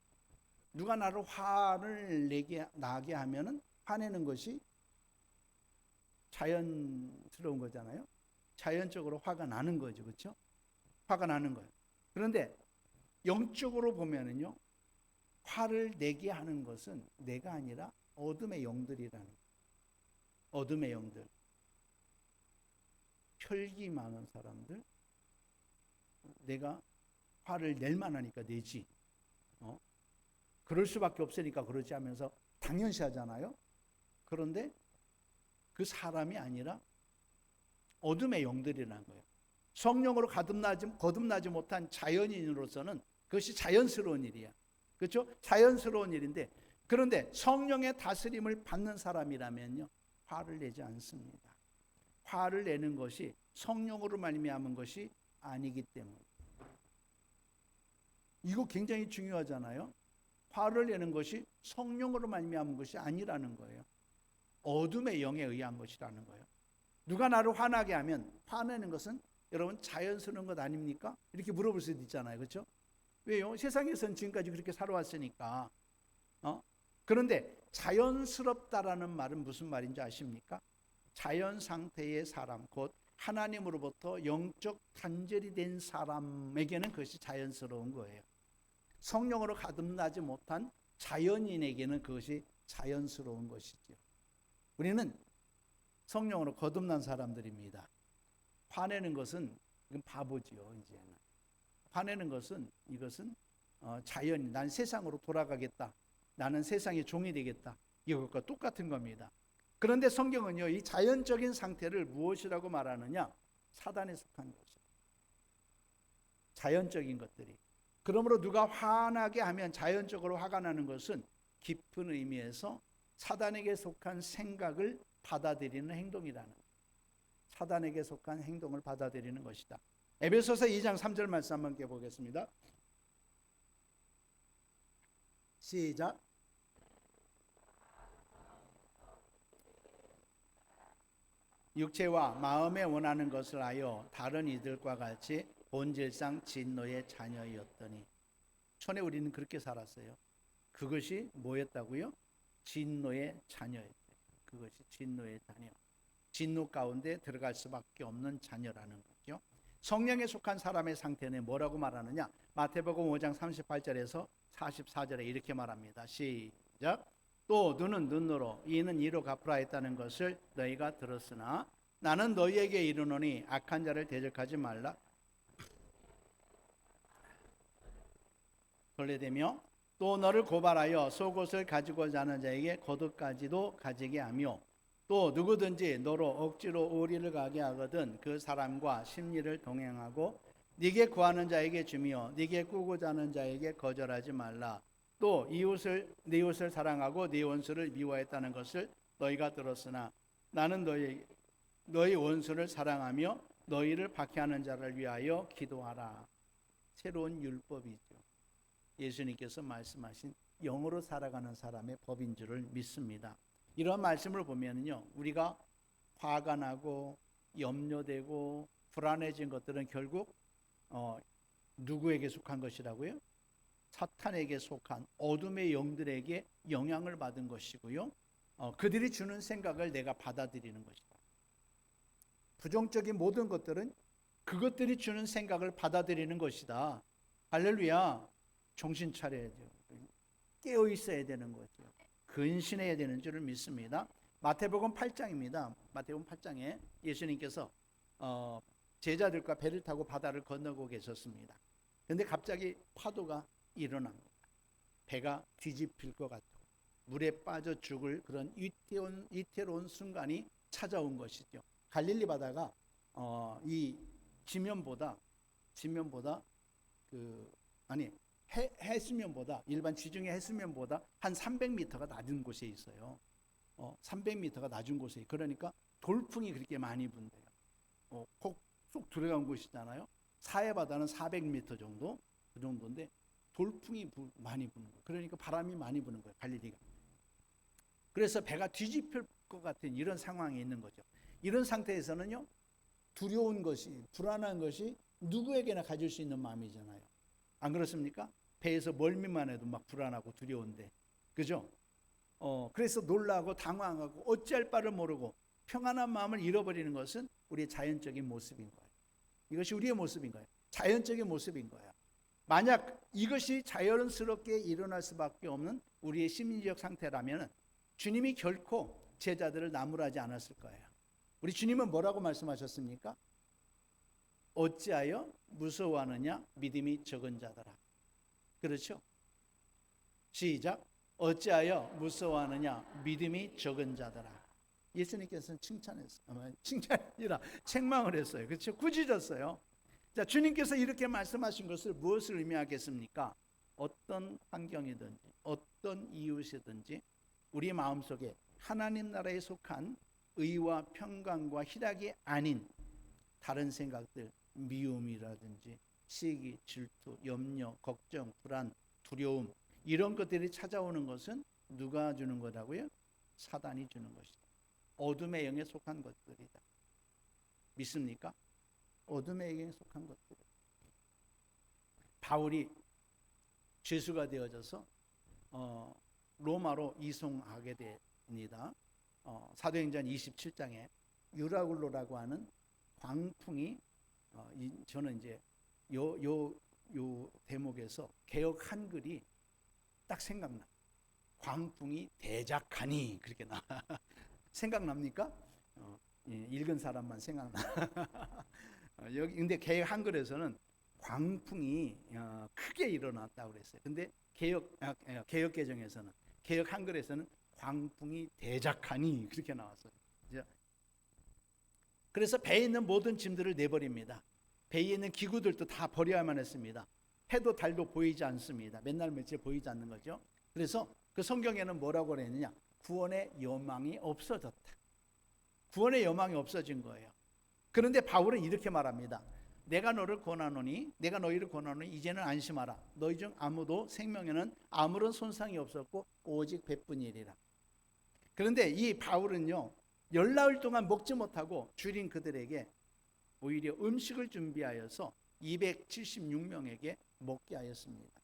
누가 나를 화를 나게 하면은 화내는 것이 자연스러운 거잖아요. 자연적으로 화가 나는 거죠, 그렇죠? 화가 나는 거예요. 그런데 영적으로 보면은요, 화를 내게 하는 것은 내가 아니라 어둠의 영들이라는 거예요. 어둠의 영들, 혈기 많은 사람들, 내가 화를 낼 만하니까 내지, 그럴 수밖에 없으니까 그러지 하면서 당연시 하잖아요. 그런데 그 사람이 아니라 어둠의 영들이라는 거예요. 성령으로 거듭나지 못한 자연인으로서는 그것이 자연스러운 일이야. 그렇죠? 자연스러운 일인데, 그런데 성령의 다스림을 받는 사람이라면요, 화를 내지 않습니다. 화를 내는 것이 성령으로 말미암은 것이 아니기 때문에. 이거 굉장히 중요하잖아요. 화를 내는 것이 성령으로 말미암은 것이 아니라는 거예요. 어둠의 영에 의한 것이라는 거예요. 누가 나를 화나게 하면, 화내는 것은 여러분 자연스러운 것 아닙니까? 이렇게 물어볼 수도 있잖아요. 그렇죠? 왜요? 세상에서는 지금까지 그렇게 살아왔으니까. 그런데 자연스럽다라는 말은 무슨 말인지 아십니까? 자연 상태의 사람, 곧 하나님으로부터 영적 단절이 된 사람에게는 그것이 자연스러운 거예요. 성령으로 거듭나지 못한 자연인에게는 그것이 자연스러운 것이죠. 우리는 성령으로 거듭난 사람들입니다. 화내는 것은 이건 바보지요. 이제는 화내는 것은 이것은 자연이, 난 세상으로 돌아가겠다, 나는 세상의 종이 되겠다, 이것과 똑같은 겁니다. 그런데 성경은요, 이 자연적인 상태를 무엇이라고 말하느냐? 사단에 속한 것이에요. 자연적인 것들이. 그러므로 누가 화나게 하면 자연적으로 화가 나는 것은 깊은 의미에서 사단에게 속한 생각을 받아들이는 행동이라는 거예요. 사단에게 속한 행동을 받아들이는 것이다. 에베소서 2장 3절 말씀 한번 깨보겠습니다. 시작. 육체와 마음에 원하는 것을 하여 다른 이들과 같이 본질상 진노의 자녀였더니. 전에 우리는 그렇게 살았어요. 그것이 뭐였다고요? 진노의 자녀였어요. 그것이 진노의 자녀. 진노 가운데 들어갈 수밖에 없는 자녀라는 거죠. 성령에 속한 사람의 상태는 뭐라고 말하느냐? 마태복음 5장 38절에서 44절에 이렇게 말합니다. 시작. 또 눈은 눈으로, 이는 이로 갚으라 했다는 것을 너희가 들었으나 나는 너희에게 이르노니 악한 자를 대적하지 말라. 벌레되며 또 너를 고발하여 속옷을 가지고자 하는 자에게 겉옷까지도 가지게 하며, 또 누구든지 너로 억지로 우리를 가게 하거든 그 사람과 심리를 동행하고 네게 구하는 자에게 주며 네게 꾸고자 하는 자에게 거절하지 말라. 또 네 이웃을 사랑하고 네 원수를 미워했다는 것을 너희가 들었으나 나는 너희 원수를 사랑하며 너희를 박해하는 자를 위하여 기도하라. 새로운 율법이죠. 예수님께서 말씀하신 영으로 살아가는 사람의 법인 줄을 믿습니다. 이런 말씀을 보면요, 우리가 화가 나고 염려되고 불안해진 것들은 결국 누구에게 속한 것이라고요? 사탄에게 속한 어둠의 영들에게 영향을 받은 것이고요, 그들이 주는 생각을 내가 받아들이는 것이다. 부정적인 모든 것들은 그것들이 주는 생각을 받아들이는 것이다. 할렐루야. 정신 차려야죠. 깨어 있어야 되는 거죠. 근신해야 되는 줄을 믿습니다. 마태복음 8장입니다. 마태복음 8장에 예수님께서 제자들과 배를 타고 바다를 건너고 계셨습니다. 그런데 갑자기 파도가 일어난 겁니다. 배가 뒤집힐 것 같고 물에 빠져 죽을 그런 위태로운 순간이 찾아온 것이죠. 갈릴리 바다가 이 지면보다 해수면보다 일반 지중해 해수면보다 한 300m가 낮은 곳에 있어요. 300m가 낮은 곳에 그러니까 돌풍이 그렇게 많이 분대요. 쏙 들어간 곳이잖아요. 사해 바다는 400m 정도 그 정도인데 돌풍이 많이 부는 거예요. 그러니까 바람이 많이 부는 거예요. 갈릴리가. 그래서 배가 뒤집힐 것 같은 이런 상황이 있는 거죠. 이런 상태에서는요, 두려운 것이, 불안한 것이 누구에게나 가질 수 있는 마음이잖아요. 안 그렇습니까? 배에서 멀미만 해도 막 불안하고 두려운데, 그죠? 그래서 놀라고 당황하고 어찌할 바를 모르고 평안한 마음을 잃어버리는 것은 우리의 자연적인 모습인 거예요. 이것이 우리의 모습인 거예요. 자연적인 모습인 거예요. 만약 이것이 자연스럽게 일어날 수밖에 없는 우리의 심리적 상태라면 주님이 결코 제자들을 나무라지 않았을 거예요. 우리 주님은 뭐라고 말씀하셨습니까? 어찌하여 무서워하느냐 믿음이 적은 자들아. 그렇죠? 시작. 어찌하여 무서워하느냐 믿음이 적은 자들아. 예수님께서는 칭찬했어요. 칭찬이 아니라 책망을 했어요. 그렇죠? 꾸짖었어요. 자, 주님께서 이렇게 말씀하신 것을 무엇을 의미하겠습니까? 어떤 환경이든지 어떤 이웃이든지 우리 마음속에 하나님 나라에 속한 의와 평강과 희락이 아닌 다른 생각들, 미움이라든지 시기, 질투, 염려, 걱정, 불안, 두려움 이런 것들이 찾아오는 것은 누가 주는 거라고요? 사단이 주는 것이다. 어둠의 영에 속한 것들이다. 믿습니까? 어둠의 영에 속한 것들. 바울이 죄수가 되어져서 로마로 이송하게 됩니다. 사도행전 27장에 유라굴로라고 하는 광풍이 저는 이제 요 대목에서 개역 한글이 딱 생각나. 광풍이 대작하니 그렇게 나. 생각납니까? 읽은 사람만 생각나. 여기 근데 개역 한글에서는 광풍이 크게 일어났다고 그랬어요. 근데 개역 개정에서는 개역 한글에서는 광풍이 대작하니 그렇게 나왔어요. 그래서 배에 있는 모든 짐들을 내버립니다. 배에 있는 기구들도 다 버려야만 했습니다. 해도 달도 보이지 않습니다. 맨날 며칠 보이지 않는 거죠. 그래서 그 성경에는 뭐라고 그랬느냐? 구원의 여망이 없어졌다. 구원의 여망이 없어진 거예요. 그런데 바울은 이렇게 말합니다. 내가 너희를 권하노니 이제는 안심하라. 너희 중 아무도 생명에는 아무런 손상이 없었고 오직 배뿐이리라. 그런데 이 바울은요, 열나흘 동안 먹지 못하고 줄인 그들에게 오히려 음식을 준비하여서 276명에게 먹게 하였습니다.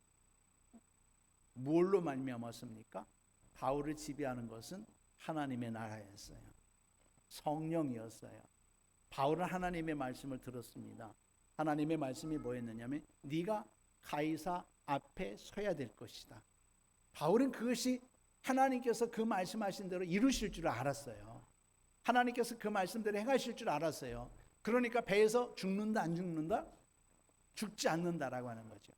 뭘로 말미암았습니까? 바울을 지배하는 것은 하나님의 나라였어요. 성령이었어요. 바울은 하나님의 말씀을 들었습니다. 하나님의 말씀이 뭐였느냐면 네가 가이사 앞에 서야 될 것이다. 바울은 그것이 하나님께서 그 말씀하신 대로 이루실 줄 알았어요. 하나님께서 그 말씀대로 행하실 줄 알았어요. 그러니까 배에서 죽는다 안 죽는다? 죽지 않는다라고 하는 거죠.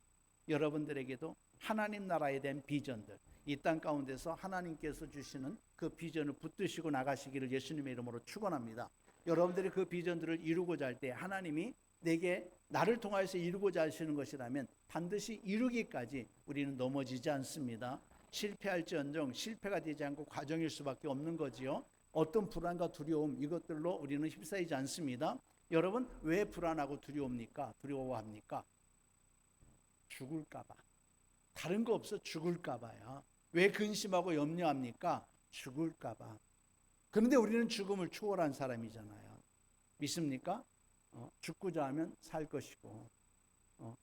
여러분들에게도 하나님 나라에 대한 비전들, 이 땅 가운데서 하나님께서 주시는 그 비전을 붙드시고 나가시기를 예수님의 이름으로 축원합니다. 여러분들이 그 비전들을 이루고자 할 때 하나님이 내게 나를 통하여서 이루고자 하시는 것이라면 반드시 이루기까지 우리는 넘어지지 않습니다. 실패할지언정 실패가 되지 않고 과정일 수밖에 없는 거지요. 어떤 불안과 두려움 이것들로 우리는 휩싸이지 않습니다. 여러분 왜 불안하고 두려워합니까? 죽을까 봐. 다른 거 없어. 죽을까 봐요. 왜 근심하고 염려합니까? 죽을까 봐. 그런데 우리는 죽음을 초월한 사람이잖아요. 믿습니까? 죽고자 하면 살 것이고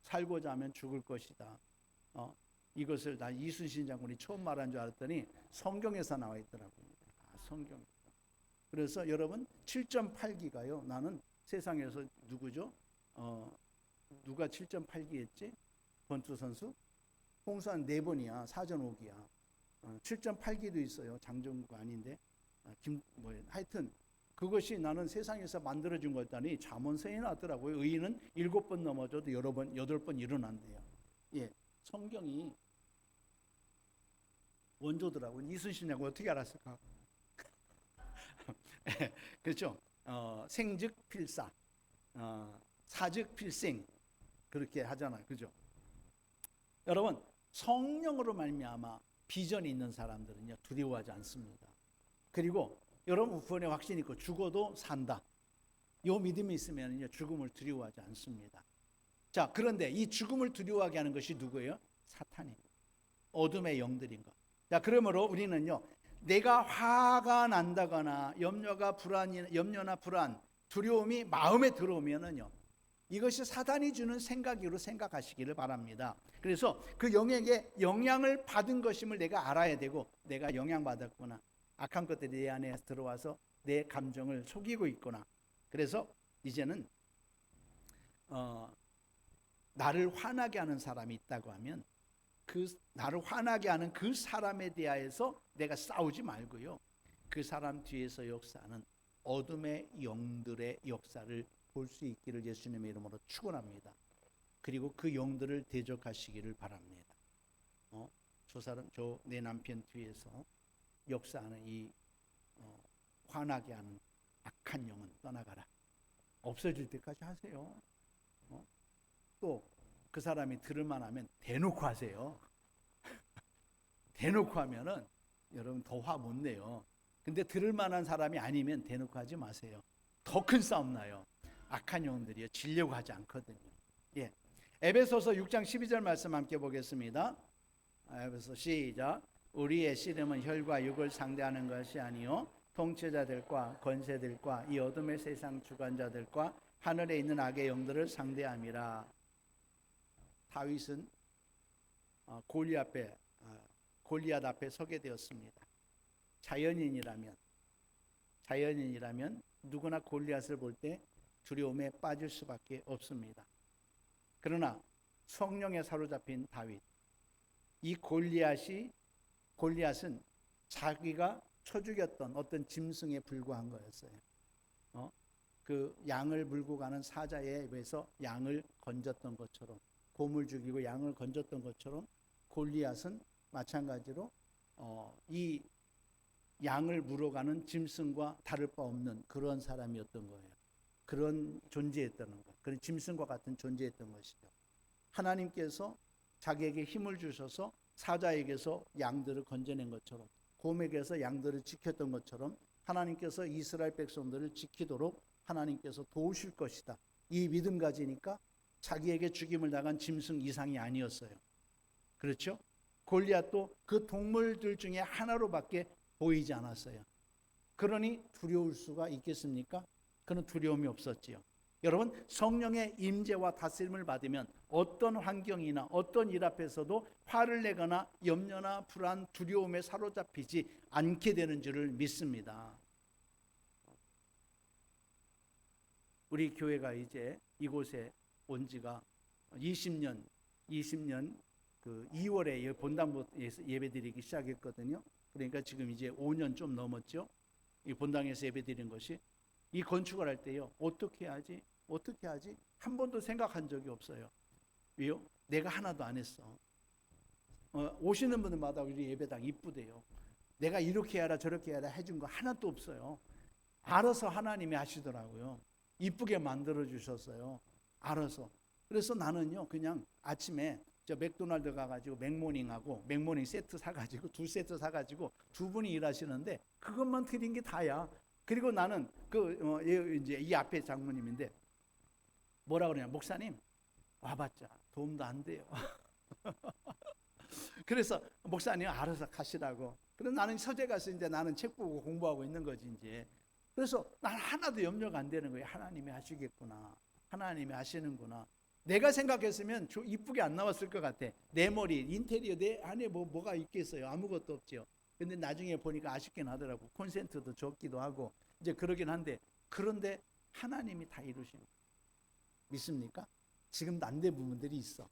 살고자 하면 죽을 것이다. 이것을 나 이순신 장군이 처음 말한 줄 알았더니 성경에서 나와 있더라고요. 성경. 그래서 여러분 7.8기가요. 나는 세상에서 누구죠? 누가 7.8기 했지? 권투 선수? 홍수한 4번이야. 사전 5기야. 7.8기도 있어요. 장정구가 아닌데. 하여튼 그것이 나는 세상에서 만들어진 거였다니 잠언서에 나왔더라고요. 의인은 7번 넘어져도 8번 일어난대요. 예, 성경이 원조더라고요. 이순신 장군 어떻게 알았을까? 그렇죠. 생즉 필사, 사즉 필생 그렇게 하잖아요. 그죠? 여러분, 성령으로 말미암아 비전이 있는 사람들은요 두려워하지 않습니다. 그리고 여러분 구원의 확신이 있고 죽어도 산다, 이 믿음이 있으면요 죽음을 두려워하지 않습니다. 자, 그런데 이 죽음을 두려워하게 하는 것이 누구예요? 사탄이, 어둠의 영들인 것. 자, 그러므로 우리는요 내가 화가 난다거나 염려나 불안, 두려움이 마음에 들어오면은요 이것이 사단이 주는 생각으로 생각하시기를 바랍니다. 그래서 그 영에게 영향을 받은 것임을 내가 알아야 되고, 내가 영향받았구나, 악한 것들이 내 안에 들어와서 내 감정을 속이고 있구나. 그래서 이제는 나를 화나게 하는 사람이 있다고 하면 그 나를 화나게 하는 그 사람에 대하여서 내가 싸우지 말고요, 그 사람 뒤에서 역사하는 어둠의 영들의 역사를 볼 수 있기를 예수님의 이름으로 축원합니다. 그리고 그 영들을 대적하시기를 바랍니다. 내 남편 뒤에서 역사하는 이 화나게 하는 악한 영은 떠나가라, 없어질 때까지 하세요. 또 그 사람이 들을만 하면 대놓고 하세요. 대놓고 하면은 여러분 더 화 못 내요. 근데 들을 만한 사람이 아니면 대놓고 하지 마세요. 더 큰 싸움 나요. 악한 영들이요 지려고 하지 않거든요. 예, 에베소서 6장 12절 말씀 함께 보겠습니다. 에베소 시작. 우리의 씨름은 혈과 육을 상대하는 것이 아니요 통치자들과 권세들과 이 어둠의 세상 주관자들과 하늘에 있는 악의 영들을 상대함이라. 다윗은 골리앗 앞에 서게 되었습니다. 자연인이라면 누구나 골리앗을 볼 때 두려움에 빠질 수밖에 없습니다. 그러나 성령에 사로잡힌 다윗, 이 골리앗은 자기가 쳐 죽였던 어떤 짐승에 불과한 거였어요. 그 양을 물고 가는 사자에 비해서 양을 건졌던 것처럼, 곰을 죽이고 양을 건졌던 것처럼 골리앗은 마찬가지로 이 양을 물어가는 짐승과 다를 바 없는 그런 사람이었던 거예요. 그런 존재였던 것, 그런 짐승과 같은 존재였던 것이죠. 하나님께서 자기에게 힘을 주셔서 사자에게서 양들을 건져낸 것처럼, 곰에게서 양들을 지켰던 것처럼 하나님께서 이스라엘 백성들을 지키도록 하나님께서 도우실 것이다, 이 믿음 가지니까 자기에게 죽임을 당한 짐승 이상이 아니었어요. 그렇죠? 골리앗도 그 동물들 중에 하나로밖에 보이지 않았어요. 그러니 두려울 수가 있겠습니까? 그는 두려움이 없었지요. 여러분, 성령의 임재와 다스림을 받으면 어떤 환경이나 어떤 일 앞에서도 화를 내거나 염려나 불안, 두려움에 사로잡히지 않게 되는 줄을 믿습니다. 우리 교회가 이제 이곳에 온 지가 20년 그 2월에 본당에서 예배드리기 시작했거든요. 그러니까 지금 이제 5년 좀 넘었죠. 이 본당에서 예배드리는 것이. 이 건축을 할 때요, 어떻게 하지 한 번도 생각한 적이 없어요. 왜요? 내가 하나도 안 했어. 오시는 분들마다 우리 예배당 이쁘대요. 내가 이렇게 해라 저렇게 해라 해준 거 하나도 없어요. 알아서 하나님이 하시더라고요. 이쁘게 만들어 주셨어요. 알아서. 그래서 나는요 그냥 아침에 저 맥도날드 가가지고 맥모닝 세트 사가지고 2세트 사가지고 2분이 일하시는데 그것만 드린 게 다야. 그리고 나는 이제 이 앞에 장모님인데 뭐라 그러냐, 목사님 와봤자 도움도 안 돼요. 그래서 목사님 알아서 가시라고. 그래서 나는 서재 가서 이제 나는 책 보고 공부하고 있는 거지 이제. 그래서 난 하나도 염려가 안 되는 거예요. 하나님이 하시겠구나, 하나님이 하시는구나. 내가 생각했으면 이쁘게 안 나왔을 것 같아. 내 머리 인테리어 내 안에 뭐가 있겠어요? 아무것도 없죠. 근데 나중에 보니까 아쉽긴 하더라고. 콘센트도 적기도 하고 이제 그러긴 한데, 그런데 하나님이 다 이루시는 거예요. 믿습니까? 지금도 안 된 부분들이 있어.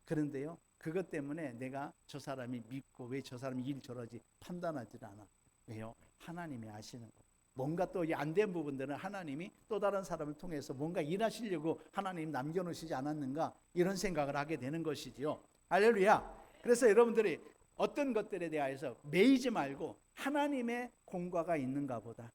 그런데요, 그것 때문에 내가 저 사람이 믿고 왜 저 사람이 일 저러지 판단하지 않아. 왜요? 하나님이 아시는 거예요. 뭔가 또 안 된 부분들은 하나님이 또 다른 사람을 통해서 뭔가 일하시려고 하나님 남겨놓으시지 않았는가, 이런 생각을 하게 되는 것이지요. 할렐루야. 그래서 여러분들이 어떤 것들에 대해서 매이지 말고 하나님의 공과가 있는가 보다,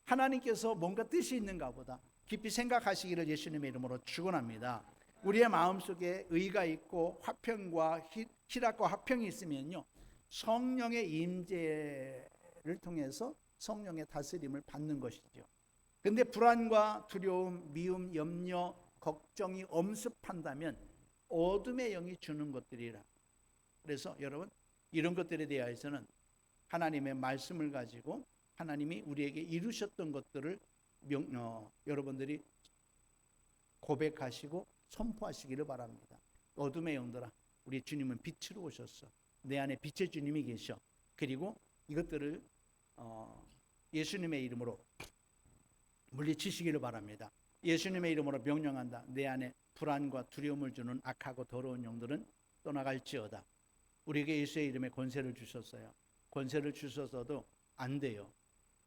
하나님께서 뭔가 뜻이 있는가 보다 깊이 생각하시기를 예수님의 이름으로 축원합니다. 우리의 마음속에 의가 있고 화평과 희락과 화평이 있으면요, 성령의 임재를 통해서 성령의 다스림을 받는 것이죠. 근데 불안과 두려움, 미움, 염려, 걱정이 엄습한다면 어둠의 영이 주는 것들이라. 그래서 여러분, 이런 것들에 대해서는 하나님의 말씀을 가지고 하나님이 우리에게 이루셨던 것들을 여러분들이 고백하시고 선포하시기를 바랍니다. 어둠의 영들아, 우리 주님은 빛으로 오셨어. 내 안에 빛의 주님이 계셔. 그리고 이것들을 예수님의 이름으로 물리치시기를 바랍니다. 예수님의 이름으로 명령한다. 내 안에 불안과 두려움을 주는 악하고 더러운 영들은 떠나갈지어다. 우리에게 예수의 이름에 권세를 주셨어요. 권세를 주셔서도 안 돼요.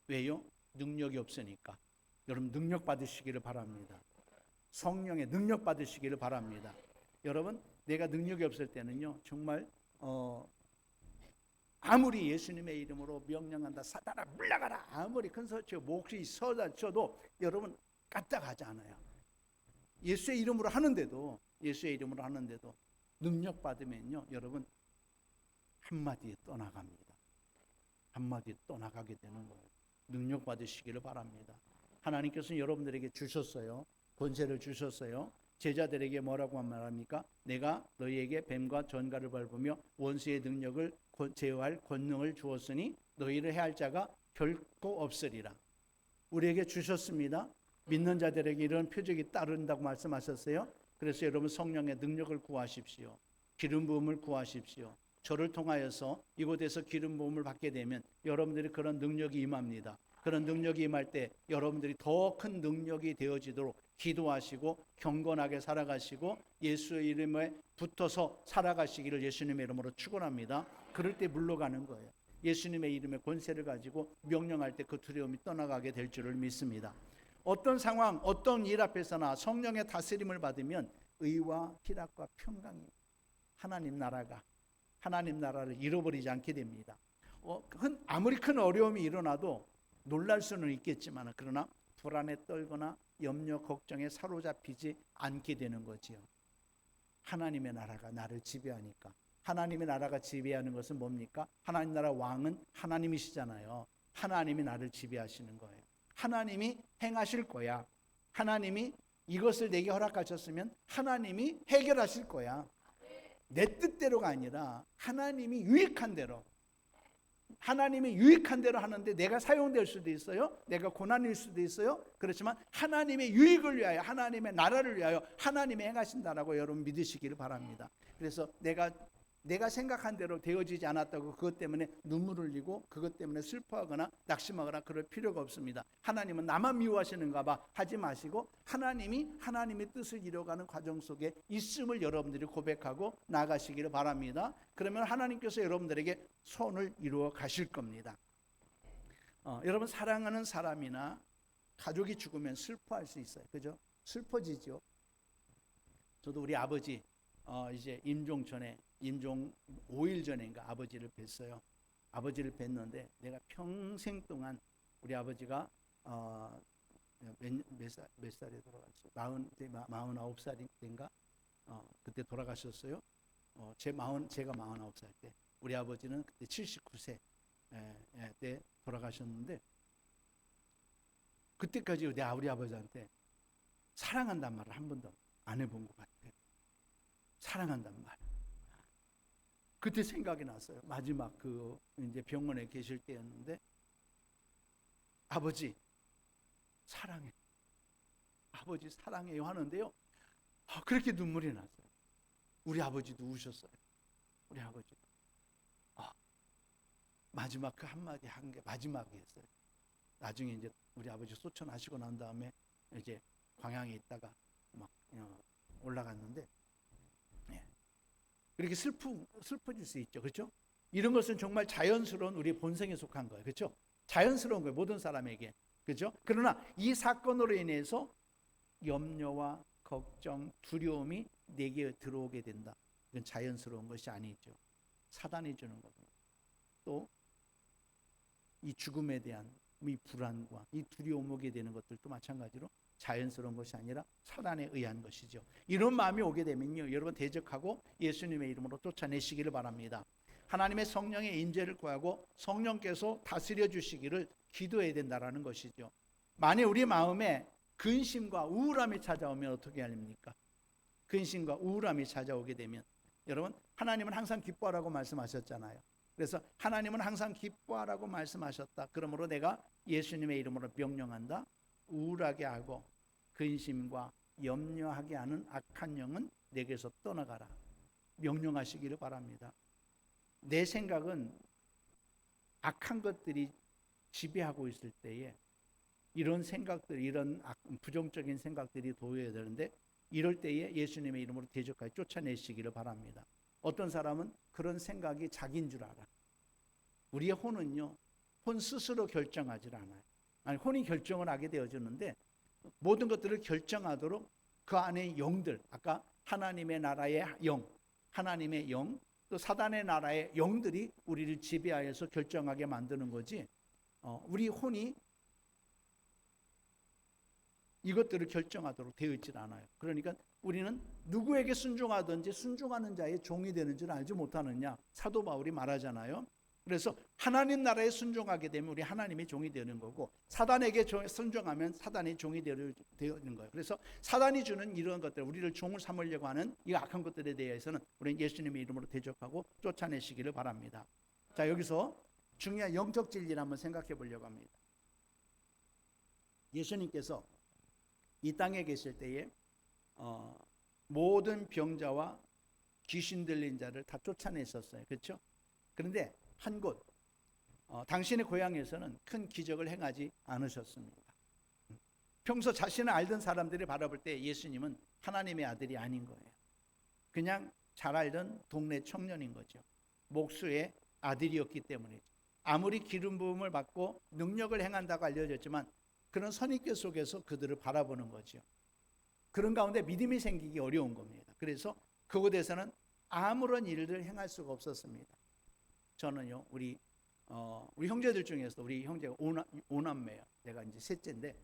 왜요? 능력이 없으니까. 여러분, 능력 받으시기를 바랍니다. 성령의 능력 받으시기를 바랍니다. 여러분, 내가 능력이 없을 때는요, 정말 아무리 예수님의 이름으로 명령한다, 사단아 물러가라, 아무리 큰 소리치고 목이 쏟아쳐도 여러분 까딱하지 않아요. 예수의 이름으로 하는데도 능력 받으면요, 여러분 한마디에 떠나갑니다. 한마디에 떠나가게 되는 거예요. 능력 받으시기를 바랍니다. 하나님께서는 여러분들에게 주셨어요. 권세를 주셨어요. 제자들에게 뭐라고 말합니까? 내가 너희에게 뱀과 전갈을 밟으며 원수의 능력을 제어할 권능을 주었으니 너희를 해할 자가 결코 없으리라. 우리에게 주셨습니다. 믿는 자들에게 이런 표적이 따른다고 말씀하셨어요. 그래서 여러분, 성령의 능력을 구하십시오. 기름 부음을 구하십시오. 저를 통하여서 이곳에서 기름 부음을 받게 되면 여러분들이 그런 능력이 임합니다. 그런 능력이 임할 때 여러분들이 더 큰 능력이 되어지도록 기도하시고 경건하게 살아가시고 예수의 이름에 붙어서 살아가시기를 예수님의 이름으로 축원합니다. 그럴 때 물러가는 거예요. 예수님의 이름의 권세를 가지고 명령할 때 그 두려움이 떠나가게 될 줄을 믿습니다. 어떤 상황, 어떤 일 앞에서나 성령의 다스림을 받으면 의와 희락과 평강이 하나님 나라를 잃어버리지 않게 됩니다. 아무리 큰 어려움이 일어나도 놀랄 수는 있겠지만 그러나 불안에 떨거나 염려, 걱정에 사로잡히지 않게 되는 거지요. 하나님의 나라가 나를 지배하니까. 하나님의 나라가 지배하는 것은 뭡니까? 하나님 나라 왕은 하나님이시잖아요. 하나님이 나를 지배하시는 거예요. 하나님이 행하실 거야. 하나님이 이것을 내게 허락하셨으면 하나님이 해결하실 거야. 내 뜻대로가 아니라 하나님이 유익한 대로, 하나님이 유익한 대로 하는데 내가 사용될 수도 있어요. 내가 고난일 수도 있어요. 그렇지만 하나님의 유익을 위하여, 하나님의 나라를 위하여 하나님이 행하신다라고 여러분 믿으시기를 바랍니다. 그래서 내가 생각한 대로 되어지지 않았다고 그것 때문에 눈물을 흘리고 그것 때문에 슬퍼하거나 낙심하거나 그럴 필요가 없습니다. 하나님은 나만 미워하시는가 봐 하지 마시고 하나님이 하나님의 뜻을 이뤄가는 과정 속에 있음을 여러분들이 고백하고 나가시기를 바랍니다. 그러면 하나님께서 여러분들에게 손을 이루어 가실 겁니다. 여러분, 사랑하는 사람이나 가족이 죽으면 슬퍼할 수 있어요. 그죠? 슬퍼지죠. 저도 우리 아버지 이제 임종 5일 전인가 아버지를 뵀어요. 아버지를 뵀는데 내가 평생 동안 우리 아버지가 몇 살에 돌아갔어요? 49살인가? 그때 돌아가셨어요. 제가 49살 때 우리 아버지는 그때 79세 때 돌아가셨는데 그때까지 우리 아버지한테 사랑한단 말을 한 번도 안 해본 것 같아요. 사랑한단 말. 그때 생각이 났어요. 마지막 이제 병원에 계실 때였는데 아버지 사랑해. 아버지 사랑해요 하는데요. 그렇게 눈물이 났어요. 우리 아버지도 우셨어요. 우리 아버지도. 마지막 그 한마디 한 게 마지막이었어요. 나중에 이제 우리 아버지 소천하시고 난 다음에 이제 광양에 있다가 막 올라갔는데 그렇게 슬퍼질 수 있죠. 그렇죠? 이런 것은 정말 자연스러운 우리 본성에 속한 거예요. 그렇죠? 자연스러운 거예요. 모든 사람에게. 그렇죠? 그러나 이 사건으로 인해서 염려와 걱정, 두려움이 내게 들어오게 된다. 이건 자연스러운 것이 아니죠. 사단이 주는 겁니다. 또 이 죽음에 대한 이 불안과 이 두려움 오게 되는 것들도 마찬가지로 자연스러운 것이 아니라 사단에 의한 것이죠. 이런 마음이 오게 되면요, 여러분 대적하고 예수님의 이름으로 쫓아내시기를 바랍니다. 하나님의 성령의 인재를 구하고 성령께서 다스려 주시기를 기도해야 된다라는 것이죠. 만약 우리 마음에 근심과 우울함이 찾아오면 어떻게 합니까? 근심과 우울함이 찾아오게 되면 여러분, 하나님은 항상 기뻐하라고 말씀하셨잖아요. 그래서 하나님은 항상 기뻐하라고 말씀하셨다. 그러므로 내가 예수님의 이름으로 명령한다. 우울하게 하고 근심과 염려하게 하는 악한 영은 내게서 떠나가라. 명령하시기를 바랍니다. 내 생각은 악한 것들이 지배하고 있을 때에 이런 생각들, 이런 부정적인 생각들이 도여야 되는데, 이럴 때에 예수님의 이름으로 대적하여 쫓아내시기를 바랍니다. 어떤 사람은 그런 생각이 자기인 줄 알아. 우리의 혼은요, 혼 스스로 결정하지 않아요. 아니, 혼이 결정을 하게 되어지는데 모든 것들을 결정하도록 그 안에 영들, 아까 하나님의 나라의 영, 하나님의 영, 또 사단의 나라의 영들이 우리를 지배하여서 결정하게 만드는 거지, 우리 혼이 이것들을 결정하도록 되어 있질 않아요. 그러니까 우리는 누구에게 순종하든지 순종하는 자의 종이 되는 줄 알지 못하느냐, 사도 바울이 말하잖아요. 그래서 하나님 나라에 순종하게 되면 우리 하나님의 종이 되는 거고, 사단에게 순종하면 사단의 종이 되는 거예요. 그래서 사단이 주는 이런 것들, 우리를 종을 삼으려고 하는 이 악한 것들에 대해서는 우리는 예수님의 이름으로 대적하고 쫓아내시기를 바랍니다. 자, 여기서 중요한 영적 진리를 한번 생각해 보려고 합니다. 예수님께서 이 땅에 계실 때에 모든 병자와 귀신 들린 자를 다 쫓아냈었어요. 그렇죠? 그런데 한 곳, 당신의 고향에서는 큰 기적을 행하지 않으셨습니다. 평소 자신을 알던 사람들이 바라볼 때 예수님은 하나님의 아들이 아닌 거예요. 그냥 잘 알던 동네 청년인 거죠. 목수의 아들이었기 때문이죠. 아무리 기름 부음을 받고 능력을 행한다고 알려졌지만 그런 선입견 속에서 그들을 바라보는 거죠. 그런 가운데 믿음이 생기기 어려운 겁니다. 그래서 그곳에서는 아무런 일을 행할 수가 없었습니다. 저는요, 우리 형제들 중에서 우리 형제가 오남매예요. 내가 이제 셋째인데,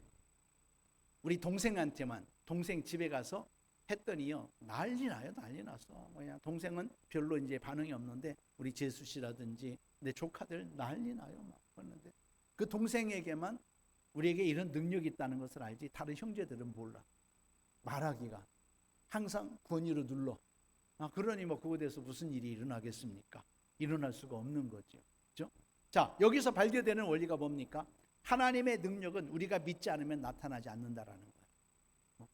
우리 동생한테만, 동생 집에 가서 했더니요, 난리 나요. 난리 났어. 그냥 동생은 별로 이제 반응이 없는데 우리 재수 씨라든지 내 조카들 난리 나요. 막 그러는데 그 동생에게만 우리에게 이런 능력이 있다는 것을 알지 다른 형제들은 몰라. 말하기가 항상 권위로 눌러. 그러니 뭐 그곳에서 무슨 일이 일어나겠습니까? 일어날 수가 없는 거죠. 그렇죠? 자, 여기서 발견되는 원리가 뭡니까? 하나님의 능력은 우리가 믿지 않으면 나타나지 않는다라는 거예요.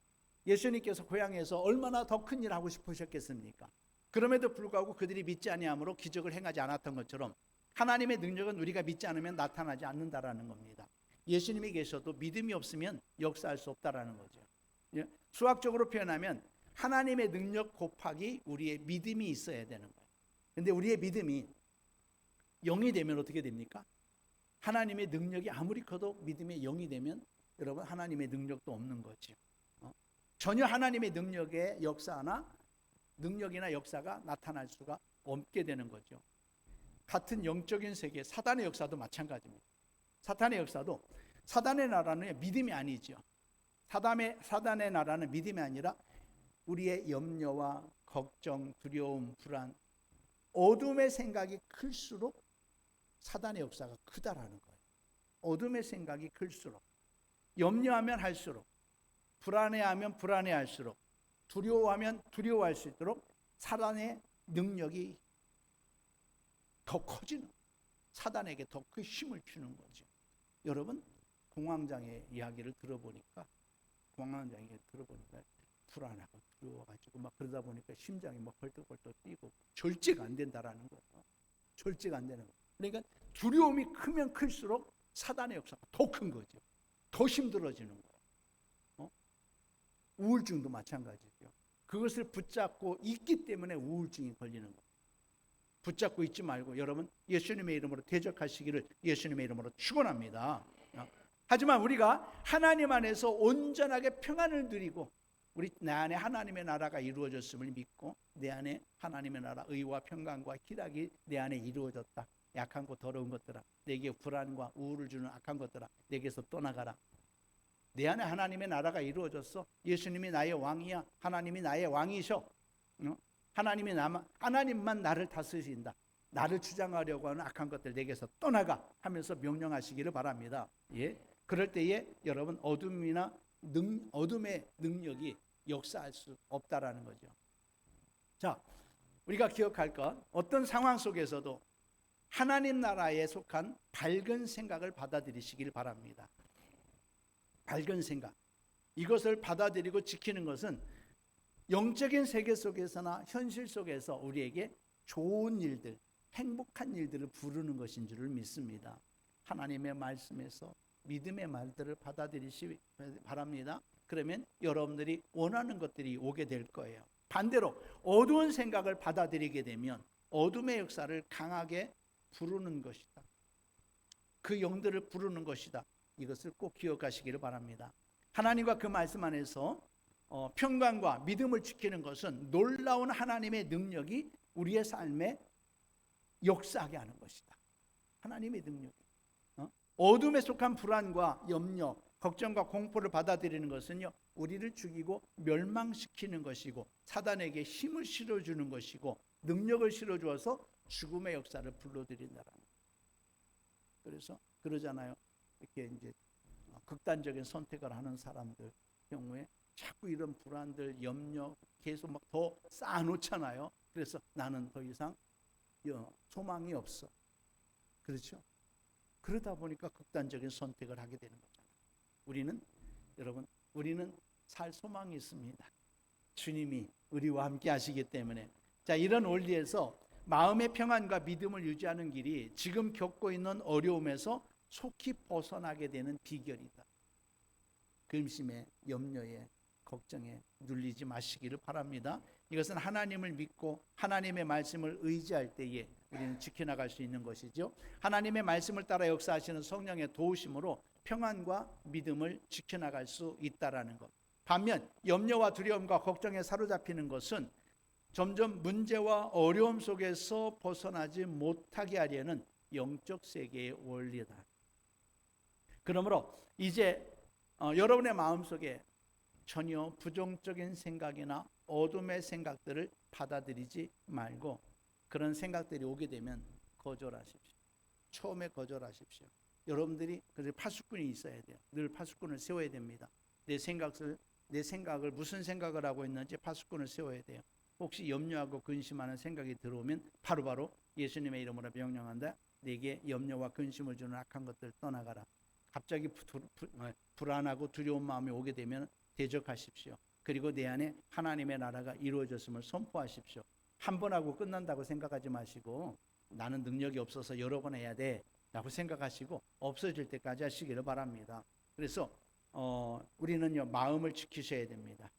예수님께서 고향에서 얼마나 더 큰 일 하고 싶으셨겠습니까? 그럼에도 불구하고 그들이 믿지 아니함으로 기적을 행하지 않았던 것처럼 하나님의 능력은 우리가 믿지 않으면 나타나지 않는다라는 겁니다. 예수님이 계셔도 믿음이 없으면 역사할 수 없다라는 거죠. 수학적으로 표현하면 하나님의 능력 곱하기 우리의 믿음이 있어야 되는 거예요. 근데 우리의 믿음이 0이 되면 어떻게 됩니까? 하나님의 능력이 아무리 커도 믿음의 0이 되면 여러분 하나님의 능력도 없는 거죠. 전혀 하나님의 능력의 능력이나 역사가 나타날 수가 없게 되는 거죠. 같은 영적인 세계, 사단의 역사도 마찬가지입니다. 사탄의 역사도, 사단의 나라는 믿음이 아니죠. 사단의 나라는 믿음이 아니라 우리의 염려와 걱정, 두려움, 불안, 어둠의 생각이 클수록 사단의 역사가 크다라는 거예요. 어둠의 생각이 클수록, 염려하면 할수록, 불안해하면 불안해할수록, 두려워하면 두려워할 수 있도록 사단의 능력이 더 커지는, 사단에게 더 큰 힘을 주는 거죠. 여러분, 공황장애 이야기를 들어보니까 불안하고 두려워가지고 막 그러다 보니까 심장이 막 벌떡벌떡 뛰고 절제가 안 된다라는 거예요. 절제가 안 되는 거예요. 그러니까 두려움이 크면 클수록 사단의 역사가 더 큰 거죠. 더 힘들어지는 거예요. 우울증도 마찬가지죠. 그것을 붙잡고 있기 때문에 우울증이 걸리는 거예요. 붙잡고 있지 말고 여러분 예수님의 이름으로 대적하시기를 예수님의 이름으로 축원합니다. 하지만 우리가 하나님 안에서 온전하게 평안을 누리고 내 안에 하나님의 나라가 이루어졌음을 믿고 내 안에 하나님의 나라 의와 평강과 희락이 내 안에 이루어졌다. 약한 것 더러운 것들아, 내게 불안과 우울을 주는 악한 것들아, 내게서 떠나가라. 내 안에 하나님의 나라가 이루어졌어. 예수님이 나의 왕이야. 하나님이 나의 왕이셔. 하나님만 나를 다스리신다. 나를 주장하려고 하는 악한 것들 내게서 떠나가 하면서 명령하시기를 바랍니다. 예, 그럴 때에 여러분 어둠의 능력이 역사할 수 없다라는 거죠. 자, 우리가 기억할 것, 어떤 상황 속에서도 하나님 나라에 속한 밝은 생각을 받아들이시길 바랍니다. 밝은 생각, 이것을 받아들이고 지키는 것은 영적인 세계 속에서나 현실 속에서 우리에게 좋은 일들, 행복한 일들을 부르는 것인 줄을 믿습니다. 하나님의 말씀에서 믿음의 말들을 받아들이시기 바랍니다. 그러면 여러분들이 원하는 것들이 오게 될 거예요. 반대로 어두운 생각을 받아들이게 되면 어둠의 역사를 강하게 부르는 것이다. 그 영들을 부르는 것이다. 이것을 꼭 기억하시기를 바랍니다. 하나님과 그 말씀 안에서 평강과 믿음을 지키는 것은 놀라운 하나님의 능력이 우리의 삶에 역사하게 하는 것이다. 하나님의 능력이. 어둠에 속한 불안과 염려, 걱정과 공포를 받아들이는 것은요, 우리를 죽이고 멸망시키는 것이고 사단에게 힘을 실어주는 것이고 능력을 실어주어서 죽음의 역사를 불러들인다라는 거예요. 그래서 그러잖아요. 이렇게 이제 극단적인 선택을 하는 사람들 경우에 자꾸 이런 불안들, 염려 계속 막 더 쌓아놓잖아요. 그래서 나는 더 이상 소망이 없어. 그렇죠? 그러다 보니까 극단적인 선택을 하게 되는 거잖아요. 우리는 살 소망이 있습니다. 주님이 우리와 함께 하시기 때문에. 자, 이런 원리에서 마음의 평안과 믿음을 유지하는 길이 지금 겪고 있는 어려움에서 속히 벗어나게 되는 비결이다. 근심에, 염려에, 걱정에 눌리지 마시기를 바랍니다. 이것은 하나님을 믿고 하나님의 말씀을 의지할 때에 우리는 지켜나갈 수 있는 것이죠. 하나님의 말씀을 따라 역사하시는 성령의 도우심으로 평안과 믿음을 지켜나갈 수 있다라는 것. 반면 염려와 두려움과 걱정에 사로잡히는 것은 점점 문제와 어려움 속에서 벗어나지 못하게 하려는 영적 세계의 원리다. 그러므로 이제 여러분의 마음속에 전혀 부정적인 생각이나 어둠의 생각들을 받아들이지 말고 그런 생각들이 오게 되면 거절하십시오. 처음에 거절하십시오. 여러분들이 그래서 파수꾼이 있어야 돼요. 늘 파수꾼을 세워야 됩니다. 내 생각을 무슨 생각을 하고 있는지 파수꾼을 세워야 돼요. 혹시 염려하고 근심하는 생각이 들어오면 바로바로 예수님의 이름으로 명령한다. 내게 염려와 근심을 주는 악한 것들 떠나가라. 갑자기 불안하고 두려운 마음이 오게 되면 대적하십시오. 그리고 내 안에 하나님의 나라가 이루어졌음을 선포하십시오. 한 번 하고 끝난다고 생각하지 마시고 나는 능력이 없어서 여러 번 해야 돼 라고 생각하시고 없어질 때까지 하시기를 바랍니다. 그래서 우리는요, 마음을 지키셔야 됩니다.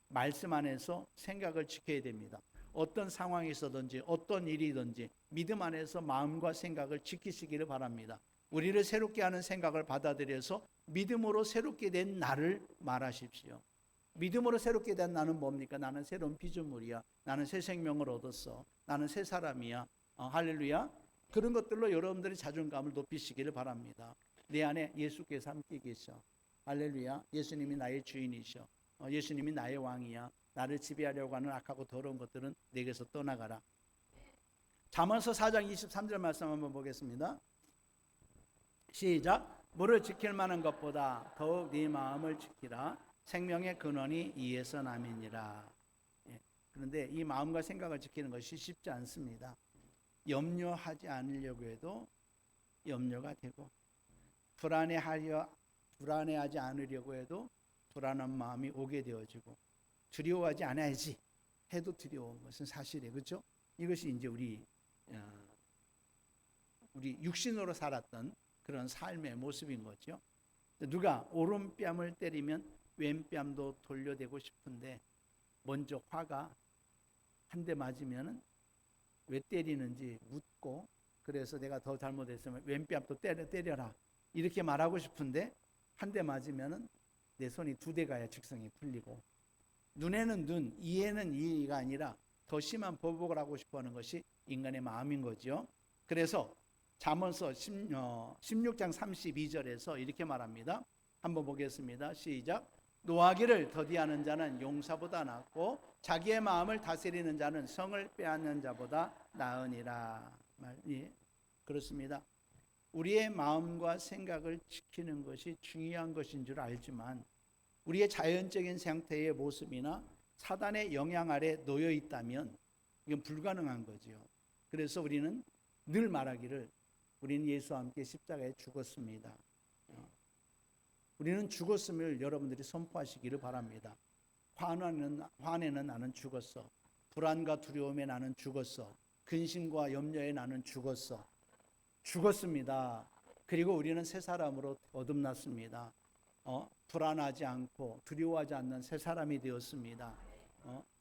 말씀 안에서 생각을 지켜야 됩니다. 어떤 상황이 있어든지 어떤 일이든지 믿음 안에서 마음과 생각을 지키시기를 바랍니다. 우리를 새롭게 하는 생각을 받아들여서 믿음으로 새롭게 된 나를 말하십시오. 믿음으로 새롭게 된 나는 뭡니까? 나는 새로운 피조물이야. 나는 새 생명을 얻었어. 나는 새 사람이야. 할렐루야. 그런 것들로 여러분들의 자존감을 높이시기를 바랍니다. 내 안에 예수께서 함께 계셔. 할렐루야. 예수님이 나의 주인이셔. 예수님이 나의 왕이야. 나를 지배하려고 하는 악하고 더러운 것들은 내게서 떠나가라. 잠언서 4장 23절 말씀 한번 보겠습니다. 시작. 물을 지킬 만한 것보다 더욱 네 마음을 지키라. 생명의 근원이 이에서 남이니라. 그런데 이 마음과 생각을 지키는 것이 쉽지 않습니다. 염려하지 않으려고 해도 염려가 되고 불안해하지 않으려고 해도 불안한 마음이 오게 되어지고 두려워하지 않아야지 해도 두려운 것은 사실이에요. 그렇죠? 이것이 이제 우리 육신으로 살았던 그런 삶의 모습인 거죠. 누가 오른뺨을 때리면 왼뺨도 돌려대고 싶은데 먼저 화가 한 대 맞으면 왜 때리는지 묻고 그래서 내가 더 잘못했으면 왼뺨도 때려라 이렇게 말하고 싶은데 한 대 맞으면 내 손이 두 대 가야 직성이 풀리고 눈에는 눈, 이에는 이가 아니라 더 심한 보복을 하고 싶어하는 것이 인간의 마음인 거죠. 그래서 잠언서 16장 32절에서 이렇게 말합니다. 한번 보겠습니다. 시작. 노하기를 더디하는 자는 용사보다 낫고 자기의 마음을 다스리는 자는 성을 빼앗는 자보다 나으니라. 예, 그렇습니다. 우리의 마음과 생각을 지키는 것이 중요한 것인 줄 알지만 우리의 자연적인 상태의 모습이나 사단의 영향 아래 놓여 있다면 이건 불가능한 거죠. 그래서 우리는 늘 말하기를 우리는 예수와 함께 십자가에 죽었습니다. 우리는 죽었음을 여러분들이 선포하시기를 바랍니다. 환에는 나는 죽었어. 불안과 두려움에 나는 죽었어. 근심과 염려에 나는 죽었어. 죽었습니다. 그리고 우리는 새 사람으로 거듭났습니다. 불안하지 않고 두려워하지 않는 새 사람이 되었습니다.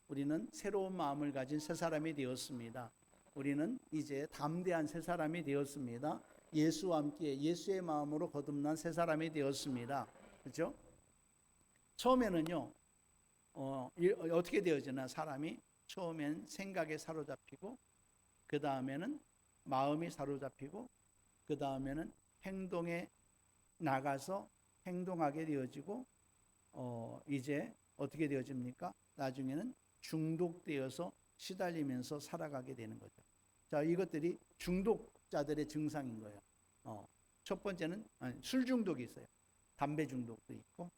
우리는 새로운 마음을 가진 새 사람이 되었습니다. 우리는 이제 담대한 새 사람이 되었습니다. 예수와 함께 예수의 마음으로 거듭난 새 사람이 되었습니다. 그렇죠? 처음에는요, 어떻게 되어지나 사람이 처음엔 생각에 사로잡히고 그 다음에는 마음이 사로잡히고 그 다음에는 행동에 나가서 행동하게 되어지고 이제 어떻게 되어집니까? 나중에는 중독되어서 시달리면서 살아가게 되는 거죠. 자, 이것들이 중독자들의 증상인 거예요. 첫 번째는 술 중독이 있어요. 담배 중독도 있고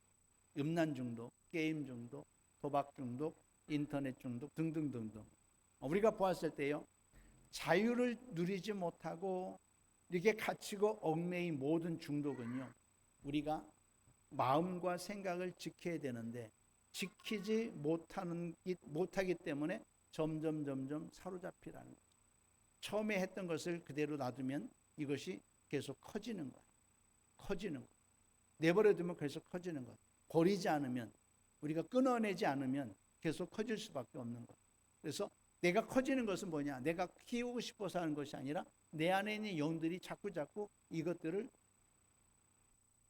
음란 중독, 게임 중독, 도박 중독, 인터넷 중독 등등등등. 우리가 보았을 때요, 자유를 누리지 못하고 이렇게 갇히고 얽매인 모든 중독은요, 우리가 마음과 생각을 지켜야 되는데 지키지 못하기 때문에 점점 사로잡히라는 거죠. 처음에 했던 것을 그대로 놔두면 이것이 계속 커지는 거예요. 커지는 거예요. 내버려두면 계속 커지는 거예요. 버리지 않으면, 우리가 끊어내지 않으면 계속 커질 수밖에 없는 거예요. 그래서 내가 커지는 것은 뭐냐? 내가 키우고 싶어서 하는 것이 아니라 내 안에 있는 영들이 자꾸 이것들을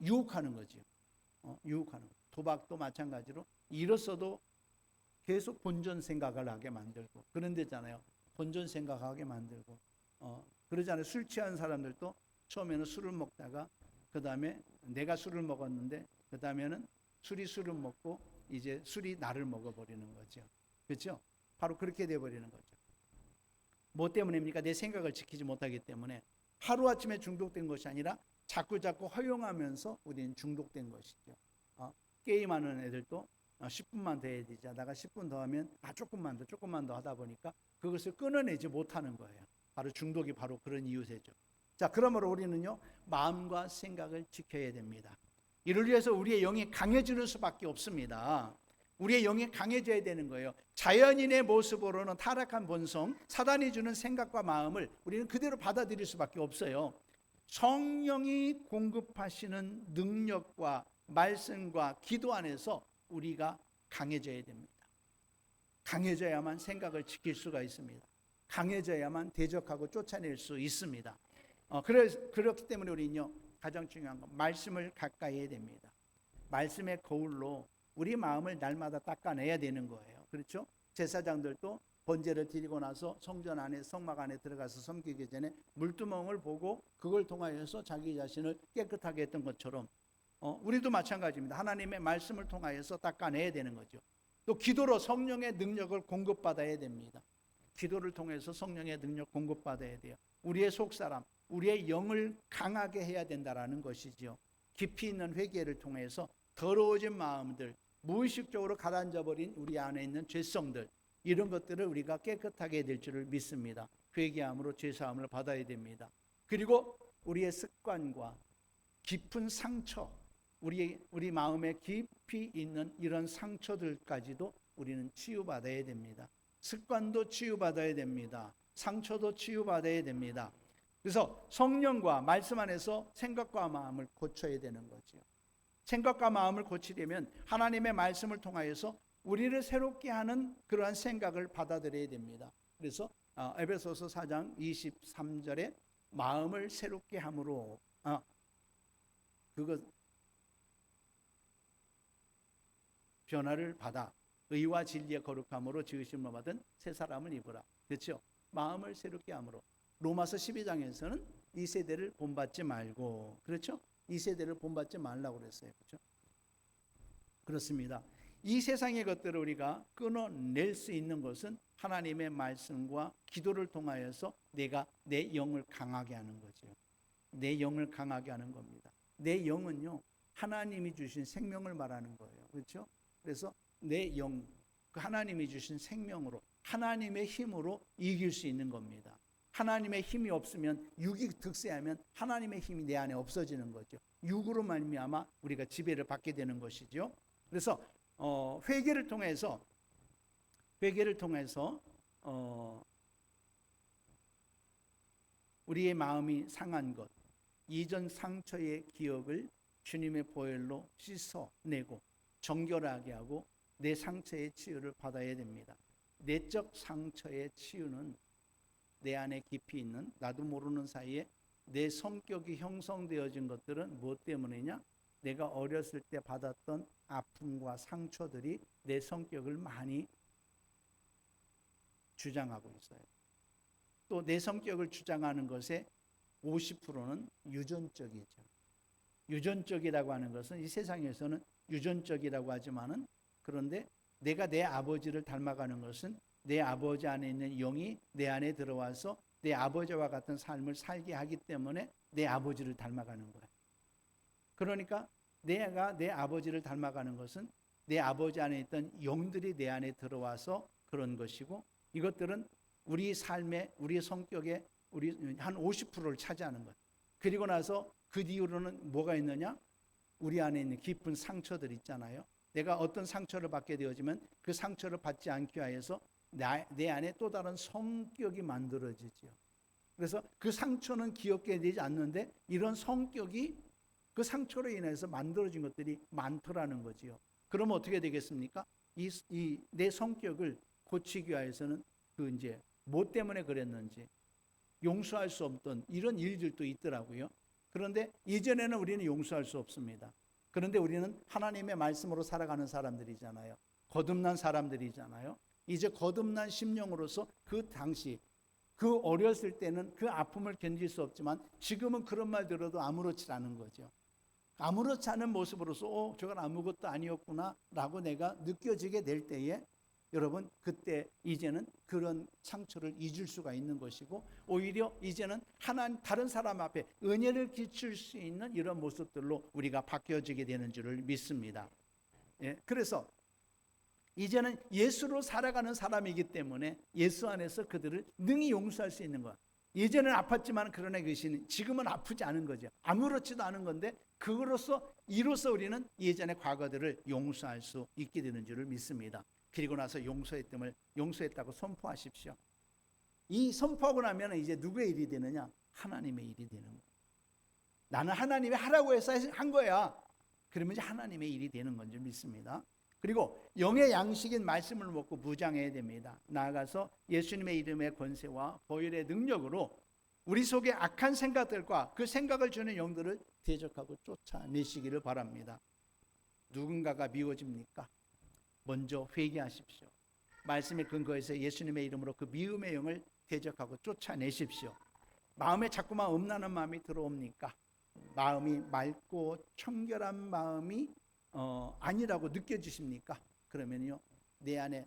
유혹하는 거죠. 유혹하는 거. 도박도 마찬가지로 잃었어도 계속 본전 생각을 하게 만들고 그런 데잖아요. 본전 생각하게 만들고 그러잖아요. 술 취한 사람들도 처음에는 술을 먹다가 그 다음에 내가 술을 먹었는데 그 다음에는 술이 술을 먹고 이제 술이 나를 먹어버리는 거죠. 그렇죠? 바로 그렇게 돼버리는 거죠. 뭐 때문입니까? 내 생각을 지키지 못하기 때문에. 하루아침에 중독된 것이 아니라 자꾸 허용하면서 우리는 중독된 것이죠. 게임하는 애들도 10분만 더 해야 되지 하다가 10분 더 하면 조금만 더 하다 보니까 그것을 끊어내지 못하는 거예요. 바로 중독이 바로 그런 이유세죠. 자, 그러므로 우리는요, 마음과 생각을 지켜야 됩니다. 이를 위해서 우리의 영이 강해지는 수밖에 없습니다. 우리의 영이 강해져야 되는 거예요. 자연인의 모습으로는 타락한 본성, 사단이 주는 생각과 마음을 우리는 그대로 받아들일 수밖에 없어요. 성령이 공급하시는 능력과 말씀과 기도 안에서 우리가 강해져야 됩니다. 강해져야만 생각을 지킬 수가 있습니다. 강해져야만 대적하고 쫓아낼 수 있습니다. 그렇기 때문에 우리는요, 가장 중요한 건 말씀을 가까이 해야 됩니다. 말씀의 거울로 우리 마음을 날마다 닦아내야 되는 거예요. 그렇죠? 제사장들도 번제를 드리고 나서 성전 안에, 성막 안에 들어가서 섬기기 전에 물두멍을 보고 그걸 통하여서 자기 자신을 깨끗하게 했던 것처럼 우리도 마찬가지입니다. 하나님의 말씀을 통하여서 닦아내야 되는 거죠. 또 기도로 성령의 능력을 공급받아야 됩니다. 기도를 통해서 성령의 능력 공급받아야 돼요. 우리의 속사람, 우리의 영을 강하게 해야 된다라는 것이죠. 깊이 있는 회개를 통해서 더러워진 마음들, 무의식적으로 가라앉아버린 우리 안에 있는 죄성들, 이런 것들을 우리가 깨끗하게 될 줄을 믿습니다. 회개함으로 죄사함을 받아야 됩니다. 그리고 우리의 습관과 깊은 상처, 우리 마음에 깊이 있는 이런 상처들까지도 우리는 치유받아야 됩니다. 습관도 치유받아야 됩니다. 상처도 치유받아야 됩니다. 그래서 성령과 말씀 안에서 생각과 마음을 고쳐야 되는 거죠. 생각과 마음을 고치려면 하나님의 말씀을 통하여서 우리를 새롭게 하는 그러한 생각을 받아들여야 됩니다. 그래서 에베소서 4장 23절에 마음을 새롭게 함으로 그것 변화를 받아 의와 진리의 거룩함으로 지으심을 받은 새 사람을 입으라. 그렇죠? 마음을 새롭게 함으로. 로마서 12장에서는 이 세대를 본받지 말고, 그렇죠? 이 세대를 본받지 말라고 그랬어요. 그렇죠? 그렇습니다. 이 세상의 것들을 우리가 끊어낼 수 있는 것은 하나님의 말씀과 기도를 통하여서 내가 내 영을 강하게 하는 거죠. 내 영을 강하게 하는 겁니다. 내 영은요, 하나님이 주신 생명을 말하는 거예요. 그렇죠? 그래서 내 영, 그 하나님이 주신 생명으로, 하나님의 힘으로 이길 수 있는 겁니다. 하나님의 힘이 없으면, 육이 득세하면 하나님의 힘이 내 안에 없어지는 거죠. 육으로 말미암아 우리가 지배를 받게 되는 것이죠. 그래서 회개를 통해서 우리의 마음이 상한 것, 이전 상처의 기억을 주님의 보혈로 씻어내고 정결하게 하고 내 상처의 치유를 받아야 됩니다. 내적 상처의 치유는 내 안에 깊이 있는, 나도 모르는 사이에 내 성격이 형성되어진 것들은 무엇 때문이냐? 내가 어렸을 때 받았던 아픔과 상처들이 내 성격을 많이 주장하고 있어요. 또 내 성격을 주장하는 것의 50%는 유전적이죠. 유전적이라고 하는 것은 이 세상에서는 유전적이라고 하지만은, 그런데 내가 내 아버지를 닮아가는 것은 내 아버지 안에 있는 영이 내 안에 들어와서 내 아버지와 같은 삶을 살게 하기 때문에 내 아버지를 닮아가는 거예요. 그러니까 내가 내 아버지를 닮아가는 것은 내 아버지 안에 있던 영들이 내 안에 들어와서 그런 것이고, 이것들은 우리 삶에, 우리 성격에 우리 한 50%를 차지하는 것. 그리고 나서 그 뒤로는 뭐가 있느냐? 우리 안에 있는 깊은 상처들 있잖아요. 내가 어떤 상처를 받게 되어지면 그 상처를 받지 않기 위해서 내 안에 또 다른 성격이 만들어지죠. 그래서 그 상처는 기억게 되지 않는데 이런 성격이 그 상처로 인해서 만들어진 것들이 많더라는 거지요. 그러면 어떻게 되겠습니까? 내 성격을 고치기 위해서는 그 이제 뭐 때문에 그랬는지 용서할 수 없던 이런 일들도 있더라고요. 그런데 이전에는 우리는 용서할 수 없습니다. 그런데 우리는 하나님의 말씀으로 살아가는 사람들이잖아요. 거듭난 사람들이잖아요. 이제 거듭난 심령으로서 그 당시, 그 어렸을 때는 그 아픔을 견딜 수 없지만 지금은 그런 말 들어도 아무렇지 않은 거죠. 아무렇지 않은 모습으로서 저건 아무것도 아니었구나 라고 내가 느껴지게 될 때에, 여러분, 그때 이제는 그런 상처를 잊을 수가 있는 것이고, 오히려 이제는 다른 사람 앞에 은혜를 끼칠 수 있는 이런 모습들로 우리가 바뀌어지게 되는 줄을 믿습니다. 그래서 이제는 예수로 살아가는 사람이기 때문에 예수 안에서 그들을 능히 용서할 수 있는 것. 예전에는 아팠지만 그러나 그것이 지금은 아프지 않은 거죠. 아무렇지도 않은 건데 이로써 우리는 예전의 과거들을 용서할 수 있게 되는 줄을 믿습니다. 그리고 나서 용서했다고 선포하십시오. 이 선포하고 나면 이제 누구의 일이 되느냐? 하나님의 일이 되는 거예요. 나는 하나님이 하라고 해서 한 거야. 그러면 이제 하나님의 일이 되는 건 줄 믿습니다. 그리고 영의 양식인 말씀을 먹고 무장해야 됩니다. 나아가서 예수님의 이름의 권세와 보혈의 능력으로 우리 속에 악한 생각들과 그 생각을 주는 영들을 대적하고 쫓아내시기를 바랍니다. 누군가가 미워집니까? 먼저 회개하십시오. 말씀에 근거해서 예수님의 이름으로 그 미움의 영을 대적하고 쫓아내십시오. 마음에 자꾸만 음란한 마음이 들어옵니까? 마음이 맑고 청결한 마음이 아니라고 느껴지십니까? 그러면요, 내 안에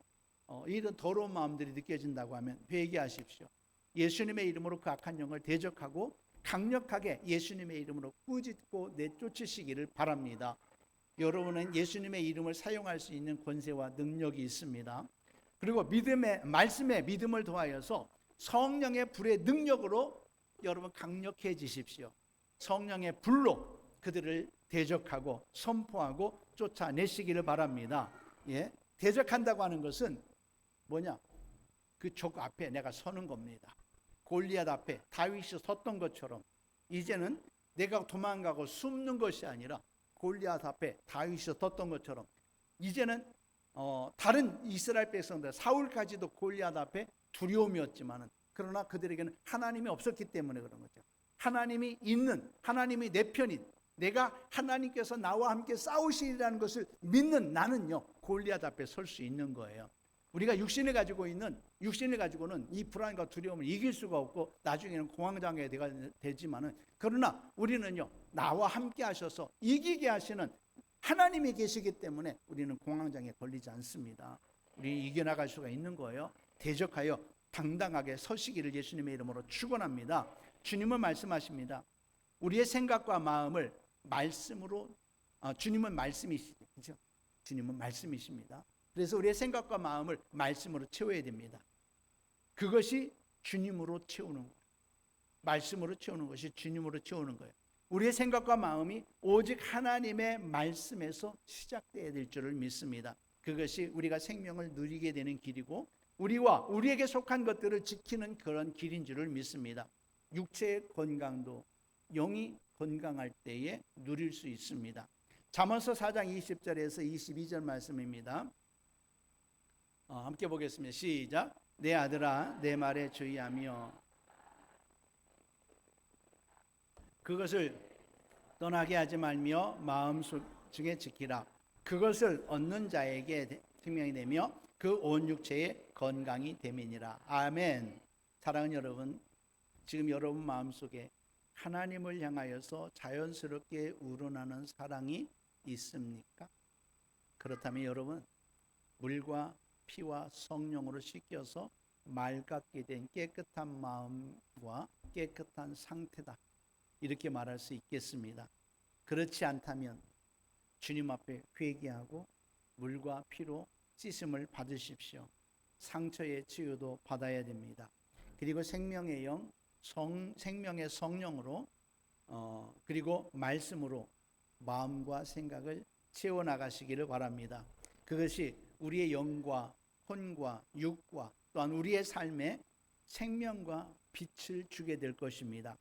이런 더러운 마음들이 느껴진다고 하면 회개하십시오. 예수님의 이름으로 그 악한 영을 대적하고 강력하게 예수님의 이름으로 꾸짖고 내쫓으시기를 바랍니다. 여러분은 예수님의 이름을 사용할 수 있는 권세와 능력이 있습니다. 그리고 말씀에 믿음을 더하여서 성령의 불의 능력으로 여러분 강력해지십시오. 성령의 불로 그들을 대적하고 선포하고 쫓아내시기를 바랍니다. 대적한다고 하는 것은 뭐냐? 그 적 앞에 내가 서는 겁니다. 골리앗 앞에 다윗이 섰던 것처럼 이제는 내가 도망가고 숨는 것이 아니라 골리앗 앞에 다윗이 섰던 것처럼 이제는 다른 이스라엘 백성들 사울까지도 골리앗 앞에 두려움이었지만은, 그러나 그들에게는 하나님이 없었기 때문에 그런 거죠. 하나님이 내 편인, 내가 하나님께서 나와 함께 싸우시리라는 것을 믿는 나는요, 골리앗 앞에 설 수 있는 거예요. 우리가 육신을 가지고는 이 불안과 두려움을 이길 수가 없고 나중에는 공황장애가 되지만은, 그러나 우리는요, 나와 함께 하셔서 이기게 하시는 하나님이 계시기 때문에 우리는 공황장애에 걸리지 않습니다. 우리 이겨나갈 수가 있는 거예요. 대적하여 당당하게 서시기를 예수님의 이름으로 축원합니다. 주님은 말씀하십니다. 우리의 생각과 마음을 말씀으로, 주님은 말씀이시죠. 그렇죠? 주님은 말씀이십니다. 그래서 우리의 생각과 마음을 말씀으로 채워야 됩니다. 그것이 주님으로 채우는 거예요. 말씀으로 채우는 것이 주님으로 채우는 거예요. 우리의 생각과 마음이 오직 하나님의 말씀에서 시작되어야 될 줄을 믿습니다. 그것이 우리가 생명을 누리게 되는 길이고 우리와 우리에게 속한 것들을 지키는 그런 길인 줄을 믿습니다. 육체의 건강도 영이 건강할 때에 누릴 수 있습니다. 잠언서 4장 20절에서 22절 말씀입니다. 함께 보겠습니다. 시작. 내 아들아, 내 말에 주의하며 그것을 떠나게 하지 말며 마음속에 지키라. 그것을 얻는 자에게 생명이 되며 그 온 육체의 건강이 됨이니라. 아멘. 사랑하는 여러분, 지금 여러분 마음속에 하나님을 향하여서 자연스럽게 우러나는 사랑이 있습니까? 그렇다면 여러분, 물과 피와 성령으로 씻겨서 맑게 된 깨끗한 마음과 깨끗한 상태다, 이렇게 말할 수 있겠습니다. 그렇지 않다면 주님 앞에 회개하고 물과 피로 씻음을 받으십시오. 상처의 치유도 받아야 됩니다. 그리고 생명의 영, 생명의 성령으로 그리고 말씀으로 마음과 생각을 채워나가시기를 바랍니다. 그것이 우리의 영과 혼과 육과 또한 우리의 삶에 생명과 빛을 주게 될 것입니다.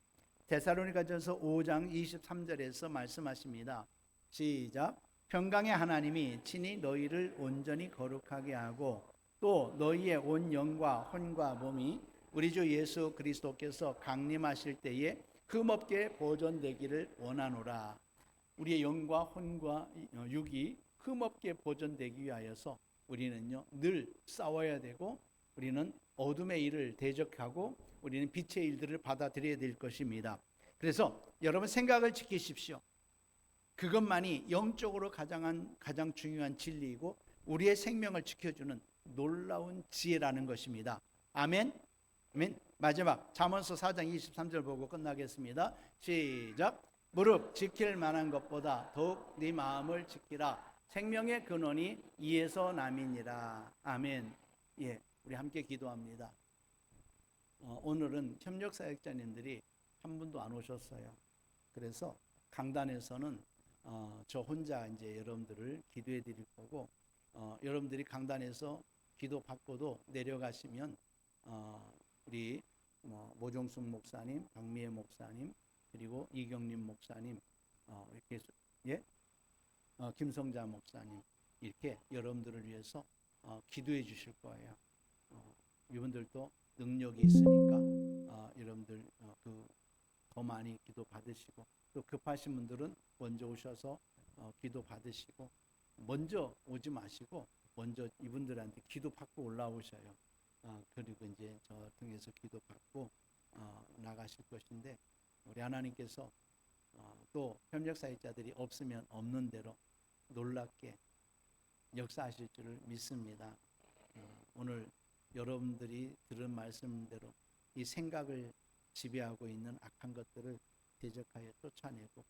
데살로니가전서 5장 23절에서 말씀하십니다. 시작. 평강의 하나님이 친히 너희를 온전히 거룩하게 하고 또 너희의 온 영과 혼과 몸이 우리 주 예수 그리스도께서 강림하실 때에 흠없게 보존되기를 원하노라. 우리의 영과 혼과 육이 흠없게 보존되기 위하여서 우리는요 늘 싸워야 되고 우리는 어둠의 일을 대적하고 우리는 빛의 일들을 받아들여야 될 것입니다. 그래서 여러분 생각을 지키십시오. 그것만이 영적으로 가장 중요한 진리이고 우리의 생명을 지켜주는 놀라운 지혜라는 것입니다. 아멘. 아멘. 마지막 잠언서 4장 23절 보고 끝나겠습니다. 시작. 무릎 지킬 만한 것보다 더욱 네 마음을 지키라. 생명의 근원이 이에서 남이니라. 아멘. 예, 우리 함께 기도합니다. 오늘은 협력사역자님들이 한 분도 안 오셨어요. 그래서 강단에서는 저 혼자 이제 여러분들을 기도해 드릴 거고, 여러분들이 강단에서 기도 받고도 내려가시면 우리 모종숙 목사님, 박미애 목사님, 그리고 이경림 목사님, 이렇게 김성자 목사님, 이렇게 여러분들을 위해서 기도해 주실 거예요. 이분들도 능력이 있으니까 여러분들 더 많이 기도 받으시고, 또 급하신 분들은 먼저 오셔서 기도 받으시고, 먼저 오지 마시고 먼저 이분들한테 기도 받고 올라오셔요. 그리고 이제 저 통해서 기도 받고 나가실 것인데, 우리 하나님께서 또 협력사역자들이 없으면 없는 대로 놀랍게 역사하실 줄을 믿습니다. 오늘 여러분들이 들은 말씀대로 이 생각을 지배하고 있는 악한 것들을 대적하여 쫓아내고,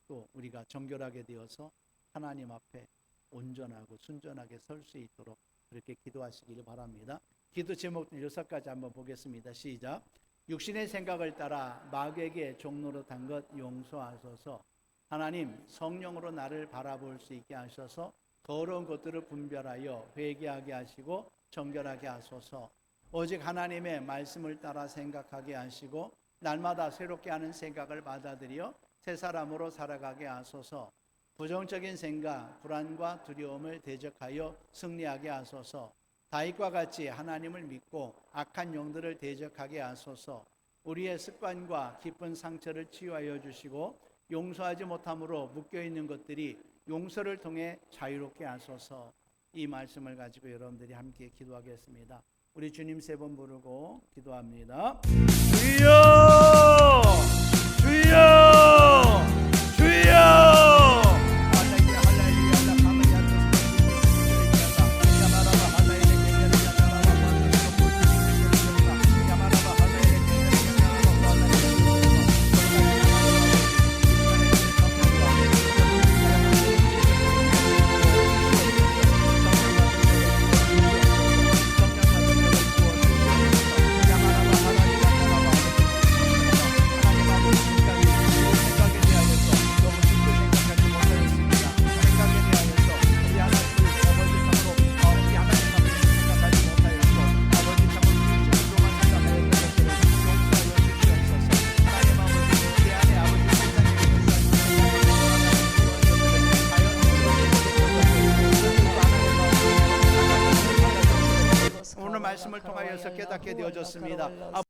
또 우리가 정결하게 되어서 하나님 앞에 온전하고 순전하게 설 수 있도록 그렇게 기도하시기를 바랍니다. 기도 제목들 6가지 한번 보겠습니다. 시작. 육신의 생각을 따라 마귀에게 종로로 탄 것 용서하소서. 하나님, 성령으로 나를 바라볼 수 있게 하셔서 더러운 것들을 분별하여 회개하게 하시고 정결하게 하소서. 오직 하나님의 말씀을 따라 생각하게 하시고 날마다 새롭게 하는 생각을 받아들여 새 사람으로 살아가게 하소서. 부정적인 생각, 불안과 두려움을 대적하여 승리하게 하소서. 다윗과 같이 하나님을 믿고 악한 영들을 대적하게 하소서. 우리의 습관과 깊은 상처를 치유하여 주시고 용서하지 못함으로 묶여있는 것들이 용서를 통해 자유롭게 하소서. 이 말씀을 가지고 여러분들이 함께 기도하겠습니다. 우리 주님 세 번 부르고 기도합니다. 주여, 주여, 주여. 말씀을 통하여서 깨닫게 되어졌습니다.